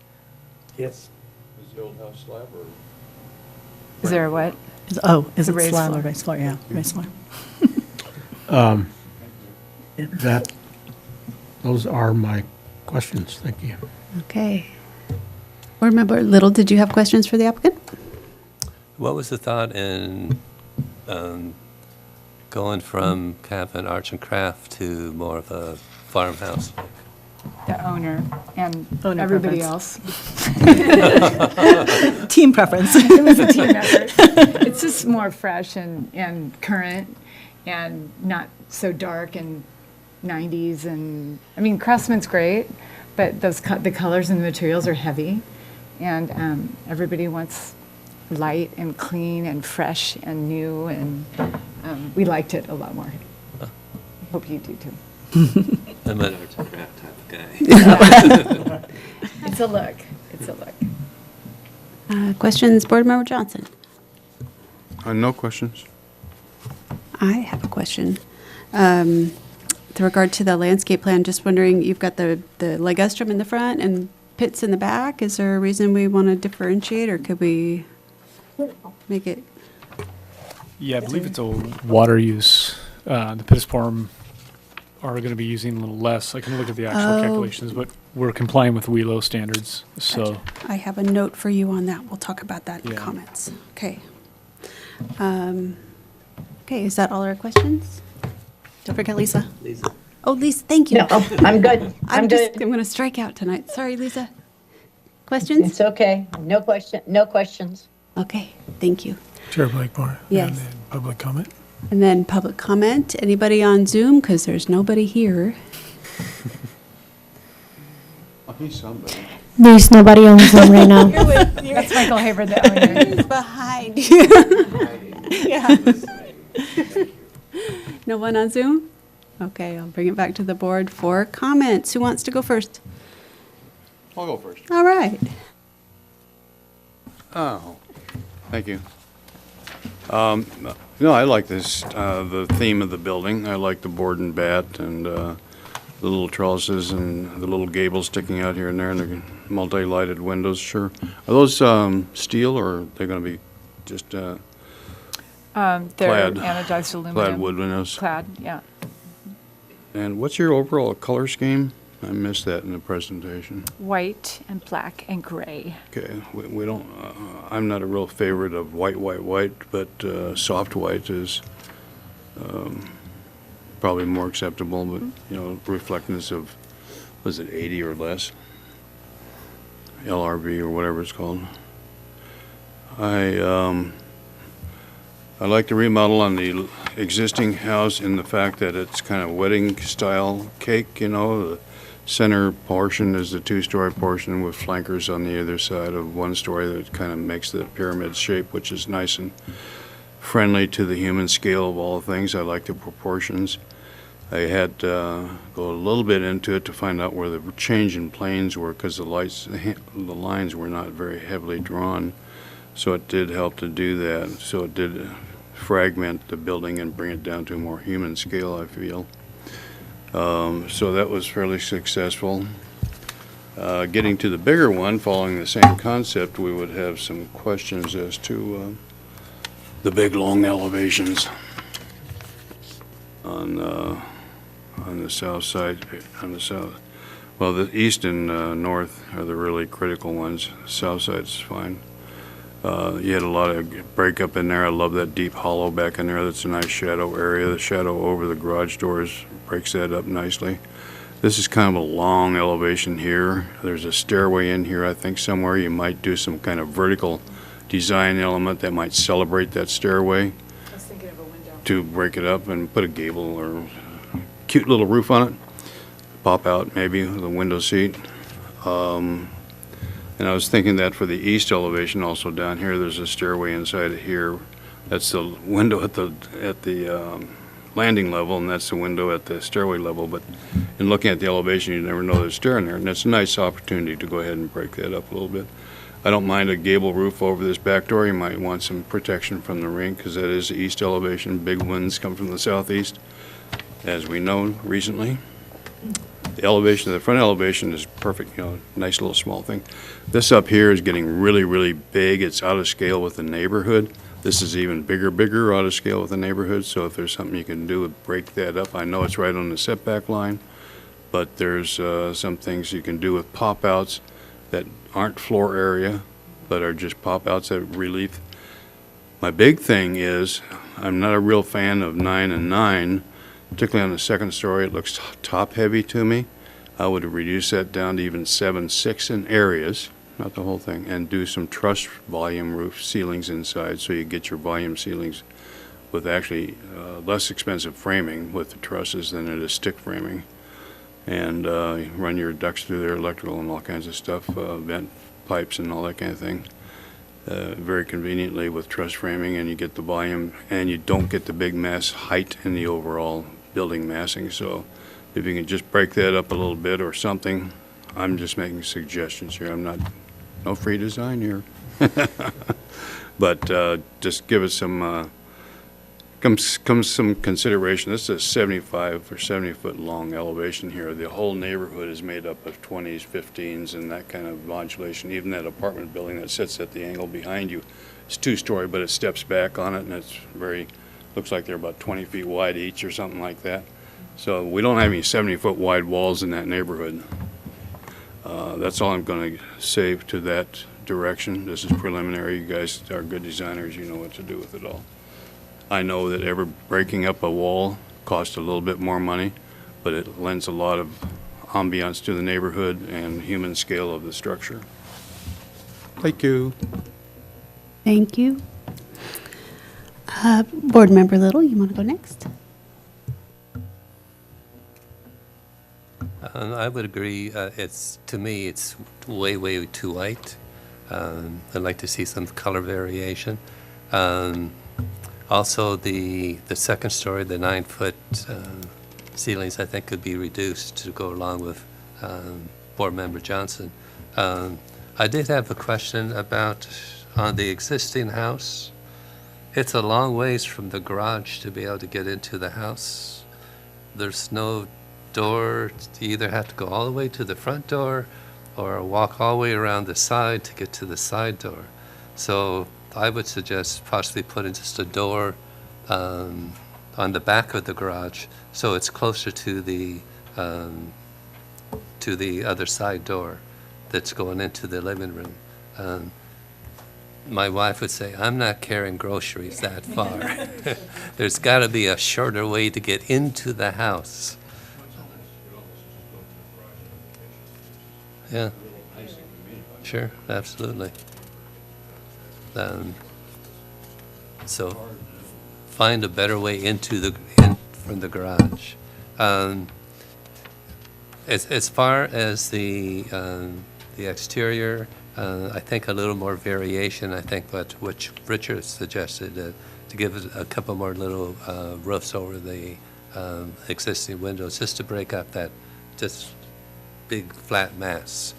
Yes. Is the old house slab or? Is there a what? Is The it raised slab floor. or raised floor? Yeah, raised floor. Those are my questions. Thank you. Okay. Board Member Little, did you have questions for the applicant? What was the thought in going from kind of an arts and craft to more of a farmhouse? The owner and Owner everybody preference. else. Team preference. It was a team effort. It's just more fresh and current and not so dark and 90s. And I mean, Craftsman's great, but the colors and the materials are heavy. And everybody wants light and clean and fresh and new. And we liked it a lot more. Hope you do too. I'm an arts and craft type of guy. It's a look. It's a look. Questions, Board Member Johnson? No questions. I have a question. With regard to the landscape plan, just wondering, you've got the ligustrum in the front and pits in the back. Is there a reason we want to differentiate, or could we make it? Yeah, I believe it's a water use. The pittosporum are going to be using a little less. I can look at the actual calculations, but we're complying with WELO standards, so. I have a note for you on that. We'll talk about that in Yeah. comments. Okay. Okay, is that all our questions? Don't forget Lisa. Oh, Lisa, thank you. No, I'm good. I'm good. I'm going to strike out tonight. Sorry, Lisa. Questions? It's okay. No questions. Okay, thank you. Chair Blakemore. Yes. And then public comment. And then public comment. Anybody on Zoom? Because there's nobody here. I'll be somebody. There's nobody on Zoom right now. That's Michael Haber, the owner. He's behind you. Yeah. No one on Zoom? Okay, I'll bring it back to the board for comments. Who wants to go first? I'll go first. All right. Oh, thank you. No, I like this, the theme of the building. I like the board and bat and the little trellises and the little gables sticking out here and there and the multi-lighted windows, sure. Are those steel or are they going to be just They're Clad. anodized aluminum. clad wood windows? Clad, yeah. And what's your overall color scheme? I missed that in the presentation. White and black and gray. Okay, we don't, I'm not a real favorite of white, but soft white is probably more acceptable, but, you know, reflectance of, was it 80 or less? LRV or whatever it's called. I like the remodel on the existing house in the fact that it's kind of wedding style cake, you know. The center portion is the two-story portion with flankers on the other side of one story that kind of makes the pyramid shape, which is nice and friendly to the human scale of all things. I like the proportions. I had to go a little bit into it to find out where the change in planes were because the lines were not very heavily drawn. So it did help to do that. So it did fragment the building and bring it down to a more human scale, I feel. So that was fairly successful. Getting to the bigger one, following the same concept, we would have some questions as to the big long elevations on the south side, well, the east and north are the really critical ones. South side's fine. You had a lot of breakup in there. I love that deep hollow back in there. That's a nice shadow area. The shadow over the garage doors breaks that up nicely. This is kind of a long elevation here. There's a stairway in here, I think somewhere. You might do some kind of vertical design element that might celebrate that stairway. I was thinking of a window. To break it up and put a gable or cute little roof on it. Pop out maybe with a window seat. And I was thinking that for the east elevation, also down here, there's a stairway inside of here. That's the window at the landing level, and that's the window at the stairway level. But in looking at the elevation, you never know there's a stair in there, and that's a nice opportunity to go ahead and break that up a little bit. I don't mind a gable roof over this back door. You might want some protection from the rain because that is the east elevation. Big winds come from the southeast, as we know recently. The elevation, the front elevation is perfect, you know, nice little small thing. This up here is getting really, really big. It's out of scale with the neighborhood. This is even bigger, out of scale with the neighborhood. So if there's something you can do to break that up, I know it's right on the setback line, but there's some things you can do with pop-outs that aren't floor area, but are just pop-outs at relief. My big thing is, I'm not a real fan of 9 and 9, particularly on the second story. It looks top-heavy to me. I would reduce that down to even 7/6 in areas, not the whole thing, and do some truss volume roof ceilings inside so you get your volume ceilings with actually less expensive framing with the trusses than it is stick framing. And run your ducts through there, electrical and all kinds of stuff, vent pipes and all that kind of thing. Very conveniently with truss framing, and you get the volume and you don't get the big mass height in the overall building massing. So if you can just break that up a little bit or something, I'm just making suggestions here. I'm not, no free design here. But just give us some, comes some consideration. This is a 75 or 70 foot long elevation here. The whole neighborhood is made up of 20s, 15s, and that kind of modulation. Even that apartment building that sits at the angle behind you, it's two-story, but it steps back on it, and it's very, looks like they're about 20 feet wide each or something like that. So we don't have any 70-foot wide walls in that neighborhood. That's all I'm going to say to that direction. This is preliminary. You guys are good designers. You know what to do with it all. I know that ever breaking up a wall costs a little bit more money, but it lends a lot of ambiance to the neighborhood and human scale of the structure. Thank you. Thank you. Board Member Little, you want to go next? I would agree. To me, it's way too white. I'd like to see some color variation. Also, the second story, the 9-foot ceilings, I think could be reduced to go along with Board Member Johnson. I did have a question about on the existing house, it's a long ways from the garage to be able to get into the house. There's no door. You either have to go all the way to the front door or walk all the way around the side to get to the side door. So I would suggest possibly putting just a door on the back of the garage so it's closer to the other side door that's going into the living room. My wife would say, I'm not carrying groceries that far. There's got to be a shorter way to get into the house. Yeah. Sure, absolutely. So find a better way in from the garage. As far as the exterior, I think a little more variation. I think what Richard suggested, to give it a couple more little roofs over the existing windows, just to break up that just big flat mass,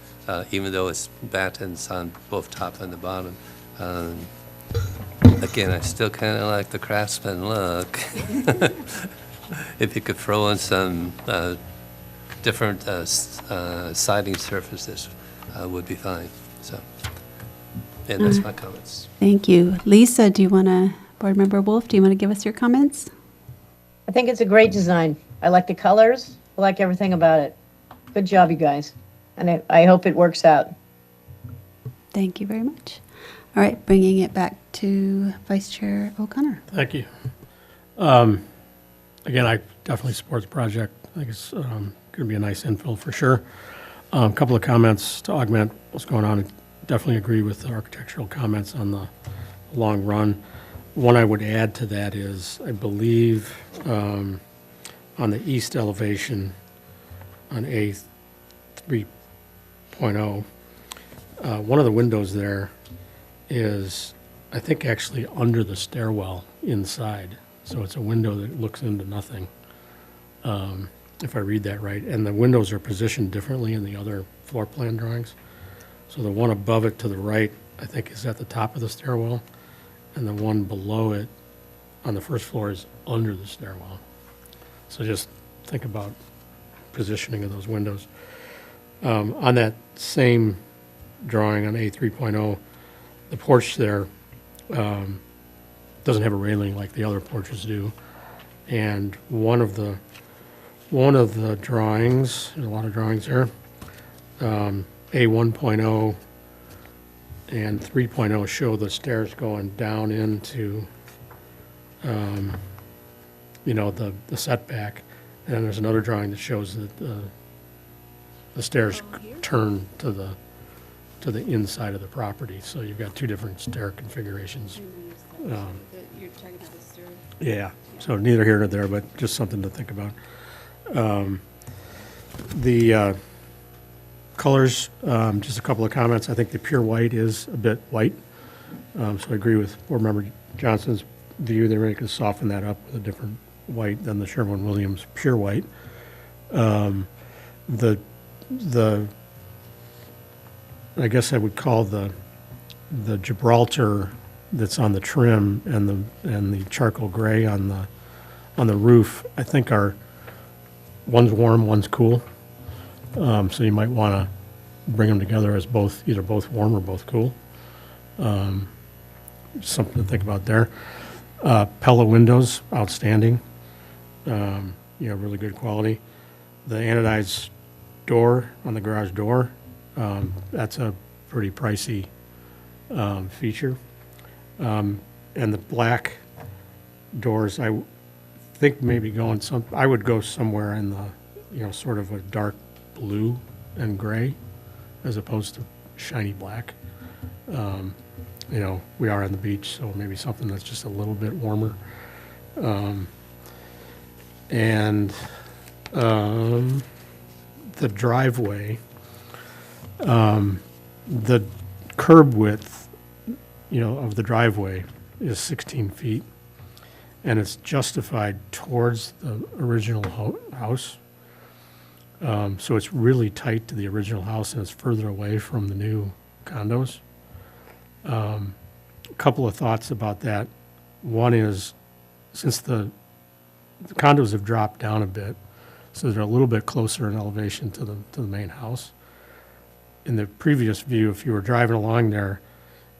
even though it's battens on both top and the bottom. Again, I still kind of like the Craftsman look. If you could throw in some different siding surfaces, would be fine. So, and that's my comments. Thank you. Lisa, Board Member Wolf, do you want to give us your comments? I think it's a great design. I like the colors. I like everything about it. Good job, you guys. And I hope it works out. Thank you very much. All right, bringing it back to Vice Chair O'Connor. Thank you. Again, I definitely support the project. I think it's going to be a nice infill for sure. A couple of comments to augment what's going on. I definitely agree with the architectural comments on the long run. One I would add to that is, I believe on the east elevation on A 3.0, one of the windows there is, I think, actually under the stairwell inside. So it's a window that looks into nothing, if I read that right. And the windows are positioned differently in the other floor plan drawings. So the one above it to the right, I think, is at the top of the stairwell, and the one below it on the first floor is under the stairwell. So just think about positioning of those windows. On that same drawing on A 3.0, the porch there doesn't have a railing like the other porches do. And one of the drawings, there's a lot of drawings here, A 1.0 and 3.0 show the stairs going down into, the setback. And there's another drawing that shows that the stairs turn to the inside of the property. So you've got two different stair configurations. You're talking about the stair. Yeah, so neither here nor there, but just something to think about. The colors, just a couple of comments. I think the pure white is a bit white. So I agree with Board Member Johnson's view. They really could soften that up with a different white than the Sherwin-Williams pure white. I guess I would call the Gibraltar that's on the trim and the charcoal gray on the roof, I think one's warm, one's cool. So you might want to bring them together as either both warm or both cool. Something to think about there. Pella windows, outstanding. Really good quality. The anodized door on the garage door, that's a pretty pricey feature. And the black doors, I think maybe I would go somewhere in the, sort of a dark blue and gray as opposed to shiny black. We are on the beach, so maybe something that's just a little bit warmer. The driveway, the curb width, of the driveway is 16 feet, and it's justified towards the original house. So it's really tight to the original house, and it's further away from the new condos. A couple of thoughts about that. One is, since the condos have dropped down a bit, so they're a little bit closer in elevation to the main house. In the previous view, if you were driving along there,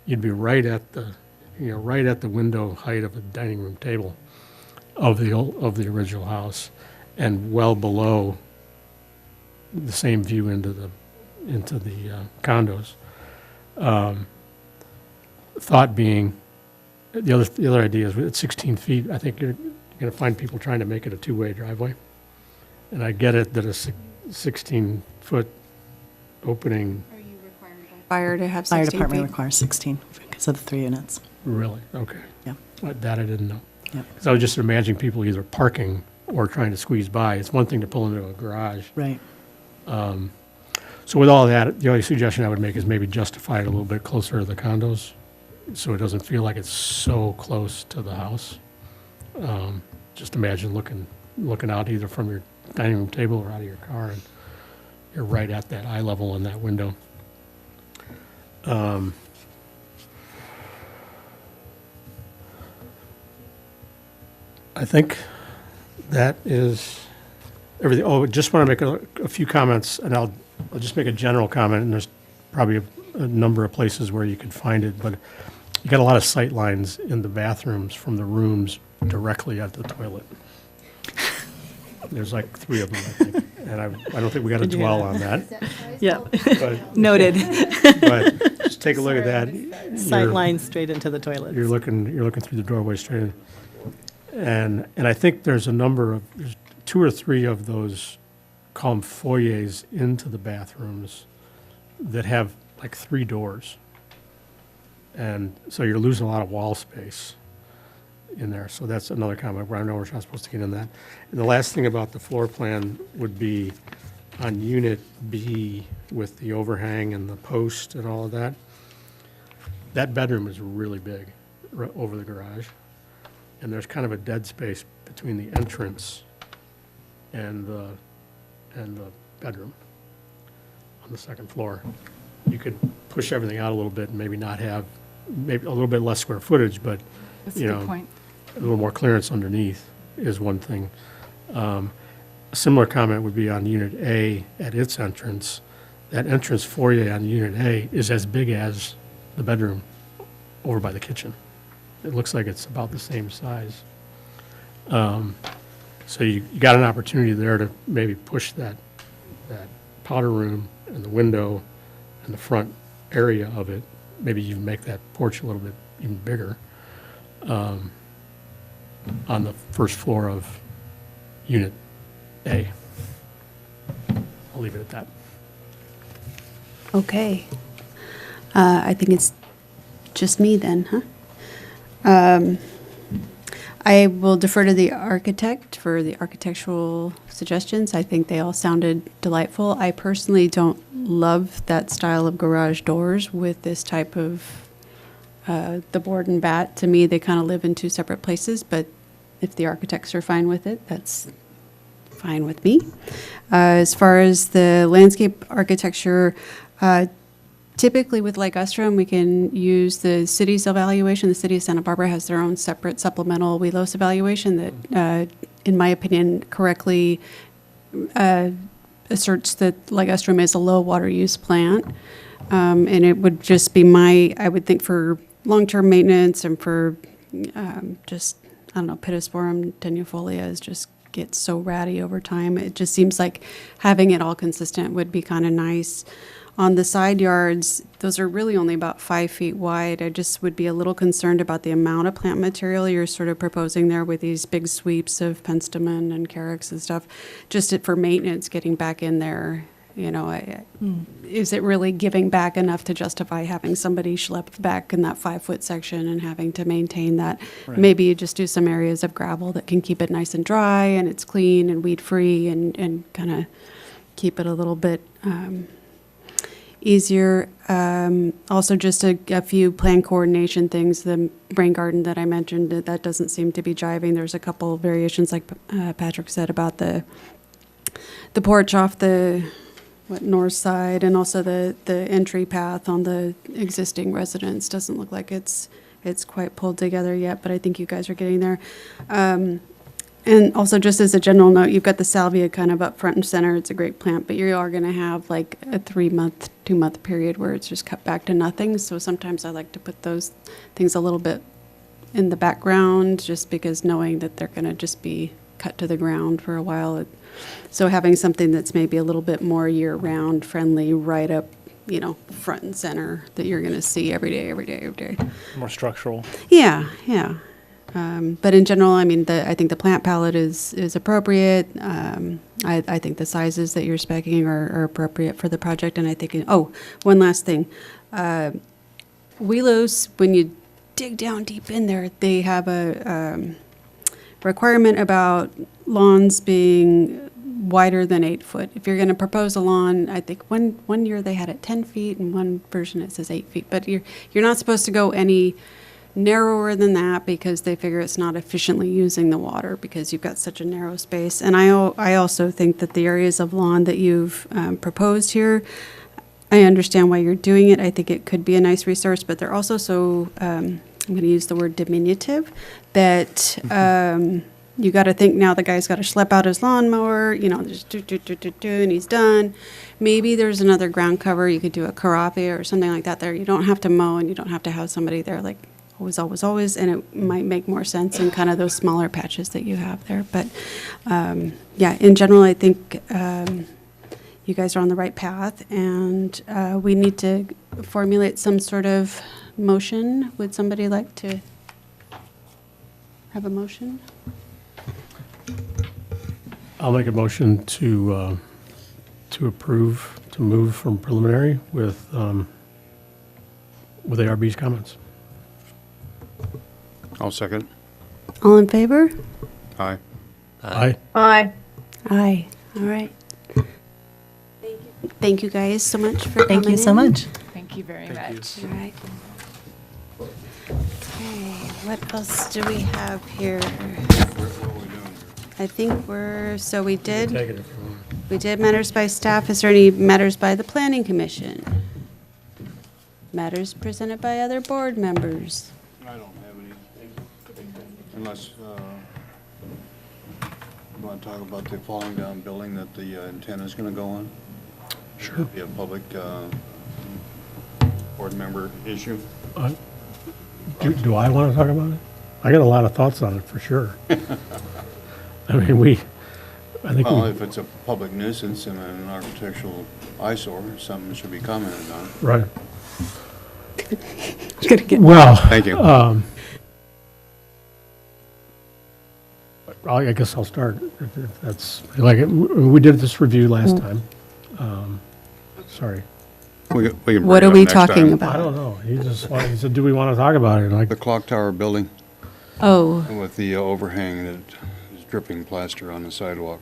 you'd be right at the window height of the dining room table of the original house, and well below the same view into the condos. Thought being, the other idea is at 16 feet, I think you're going to find people trying to make it a two-way driveway. And I get it that a 16-foot opening, Fire to have Fire 16 department feet. requires 16 because of the 3 units. really, okay. Yeah. That I didn't know. Yep. Because I was just imagining people either parking or trying to squeeze by. It's one thing to pull into a garage. Right. So with all that, the only suggestion I would make is maybe justify it a little bit closer to the condos, so it doesn't feel like it's so close to the house. Just imagine looking out either from your dining room table or out of your car, and you're right at that eye level in that window. I think that is everything. Oh, just want to make a few comments, and I'll just make a general comment, and there's probably a number of places where you can find it, but you got a lot of sight lines in the bathrooms from the rooms directly at the toilet. There's like 3 of them, I think, and I don't think we got to Did you hear dwell that? on that. Yeah. But, Noted. but just take a look at that. Sight You're- lines straight into the toilets. You're looking through the doorway straight in. And I think there's 2 or 3 of those, call them foyers, into the bathrooms that have like 3 doors. And so you're losing a lot of wall space in there. So that's another comment where I know we're not supposed to get in that. And the last thing about the floor plan would be on Unit B with the overhang and the post and all of that. That bedroom is really big over the garage. And there's kind of a dead space between the entrance and the bedroom on the second floor. You could push everything out a little bit and maybe not have, maybe a little bit less square footage, but, That's a you good know, point. a little more clearance underneath is one thing. A similar comment would be on Unit A at its entrance. That entrance foyer on Unit A is as big as the bedroom over by the kitchen. It looks like it's about the same size. So you got an opportunity there to maybe push that powder room and the window and the front area of it. Maybe you make that porch a little bit even bigger on the first floor of Unit A. I'll leave it at that. Okay. I think it's just me then, huh? I will defer to the architect for the architectural suggestions. I think they all sounded delightful. I personally don't love that style of garage doors with this type of, the board and bat. To me, they kind of live in 2 separate places, but if the architects are fine with it, that's fine with me. As far as the landscape architecture, typically with Ligustrum, we can use the city's evaluation. The city of Santa Barbara has their own separate supplemental WELOS evaluation that, in my opinion, correctly asserts that Ligustrum is a low water use plant. And it would just be I would think for long-term maintenance and for just, I don't know, Pittosporum tenuifolia just gets so ratty over time. It just seems like having it all consistent would be kind of nice. On the side yards, those are really only about 5 feet wide. I just would be a little concerned about the amount of plant material you're sort of proposing there with these big sweeps of penstemon and carex and stuff. Just for maintenance, getting back in there, you know, is it really giving back enough to justify having somebody schlep back in that 5-foot section and having to maintain that? Right. Maybe you just do some areas of gravel that can keep it nice and dry and it's clean and weed-free and kind of keep it a little bit easier. Also, just a few plan coordination things. The rain garden that I mentioned, that doesn't seem to be jiving. There's a couple variations, like Patrick said, about the porch off the north side, and also the entry path on the existing residence doesn't look like it's it's quite pulled together yet, but I think you guys are getting there. And also, just as a general note, you've got the salvia kind of up front and center. It's a great plant, but you are going to have like a 3-month, 2-month period where it's just cut back to nothing. So sometimes I like to put those things a little bit in the background, just because knowing that they're going to just be cut to the ground for a while. So having something that's maybe a little bit more year-round friendly, right up, front and center, that you're going to see every day, every day, every day. More structural. Yeah, yeah. But in general, I mean, I think the plant palette is appropriate. I think the sizes that you're speccing are appropriate for the project. And I think, one last thing. Wheelos, when you dig down deep in there, they have a requirement about lawns being wider than 8 foot. If you're going to propose a lawn, I think one year they had it 10 feet, and one version it says 8 feet. But you're not supposed to go any narrower than that, because they figure it's not efficiently using the water because you've got such a narrow space. And I also think that the areas of lawn that you've proposed here, I understand why you're doing it. I think it could be a nice resource, but they're also so, I'm going to use the word diminutive, that you got to think now the guy's got to schlep out his lawnmower, just and he's done. Maybe there's another ground cover. You could do a carapia or something like that there. You don't have to mow, and you don't have to have somebody there like always, and it might make more sense in kind of those smaller patches that you have there. But yeah, in general, I think you guys are on the right path, and we need to formulate some sort of motion. Would somebody like to have a motion? I'll make a motion to approve, to move from preliminary with ARB's comments. I'll second. All in favor? Aye. Aye. Aye. Aye. All right. Thank you guys so much for coming Thank you so in. much. Thank you very much. All right. Okay, what else do we have here? I think we did matters by staff. Is there any matters by the planning commission? Matters presented by other board members? I don't have any, unless you want to talk about the falling down building that the antenna is going to go on. Sure. It'll be a public board member issue. Do I want to talk about it? I got a lot of thoughts on it, for sure. I mean, I think Well, if it's a public nuisance and an architectural eyesore, something should be commented on. right. Gonna get Well, Thank you. I guess I'll start, if that's, we did this review last time. Sorry. We can bring What it are up we next talking time. about? I don't know. He said, do we want to talk about it? The clock tower building Oh, with the overhang that is dripping plaster on the sidewalk.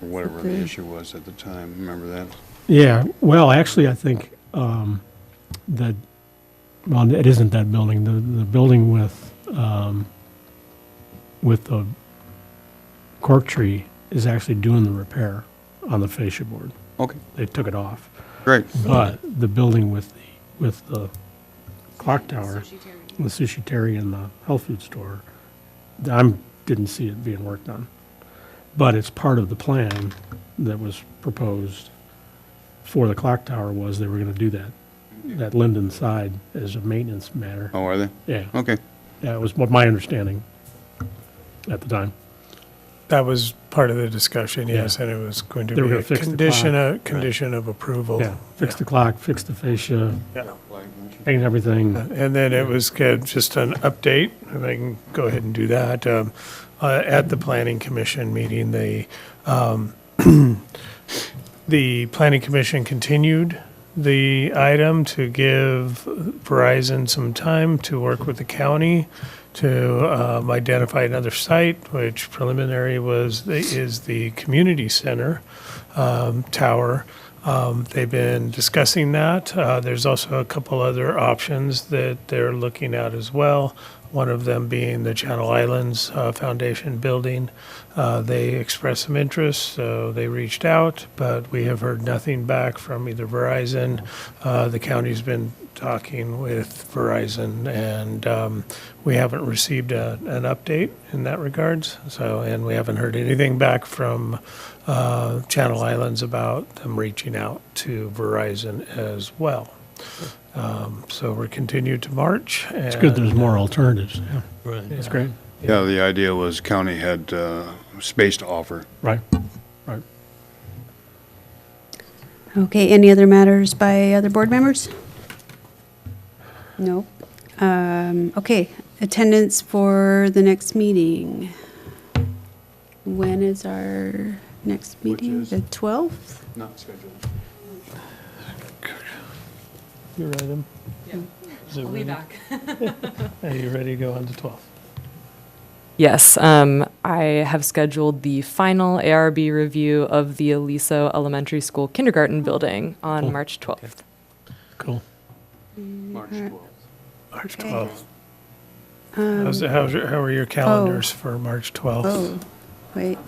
Or whatever the issue was at the time. Remember that? Yeah, well, actually, I think that, well, it isn't that building. The building with the cork tree is actually doing the repair on the fascia board. Okay, They took it off. great. But the building with the clock tower, the Sushi Terry and the health food store, didn't see it being worked on. But it's part of the plan that was proposed for the clock tower, was they were going to do that Linden side as a maintenance matter. Oh, are they? Yeah, Okay. that was what my understanding at the time. That was part of the discussion, Yeah. yes, and it was going to They were be gonna a fix the condition, clock. condition of approval. Yeah, fix the clock, fix the fascia, Yeah. paint everything. And then it was just an update, and I can go ahead and do that. At the Planning Commission meeting, the Planning Commission continued the item to give Verizon some time to work with the county to identify another site, which preliminary is the community center tower. They've been discussing that. There's also a couple other options that they're looking at as well. one of them being the Channel Islands Foundation building. They expressed some interest, so they reached out, but we have heard nothing back from either Verizon. The county's been talking with Verizon, and we haven't received an update in that regards. So, and we haven't heard anything back from Channel Islands about them reaching out to Verizon as well. So we're continued to March. It's good there's more alternatives, yeah. Right. That's great. Yeah, the idea was county had space to offer. Right, right. Okay, any other matters by other board members? No. Okay, attendance for the next meeting. When is our next meeting? is? The 12th? Not scheduled. You read them? Yeah. Is it I'll be ready? back. Are you ready to go on the 12th? Yes, I have scheduled the final ARB review of the Aliso Elementary School kindergarten building on Cool. March 12th. Cool. March Alright. 12th. March Okay. 12th. How are your calendars for March 12th? Oh, wait.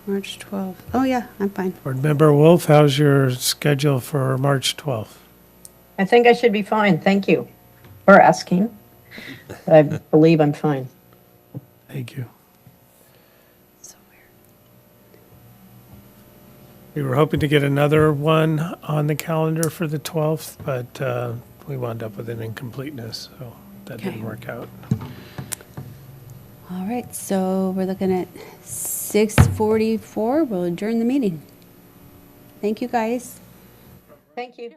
March 12th. Oh, yeah, I'm fine. Board Member Wolf, how's your schedule for March 12th? I think I should be fine. Thank you for asking. I believe I'm fine. Thank you. So weird. We were hoping to get another one on the calendar for the 12th, but we wound up with an incompleteness, so that didn't Okay. work out. All right, so we're looking at 6:44. We'll adjourn the meeting. Thank you, guys. Thank you.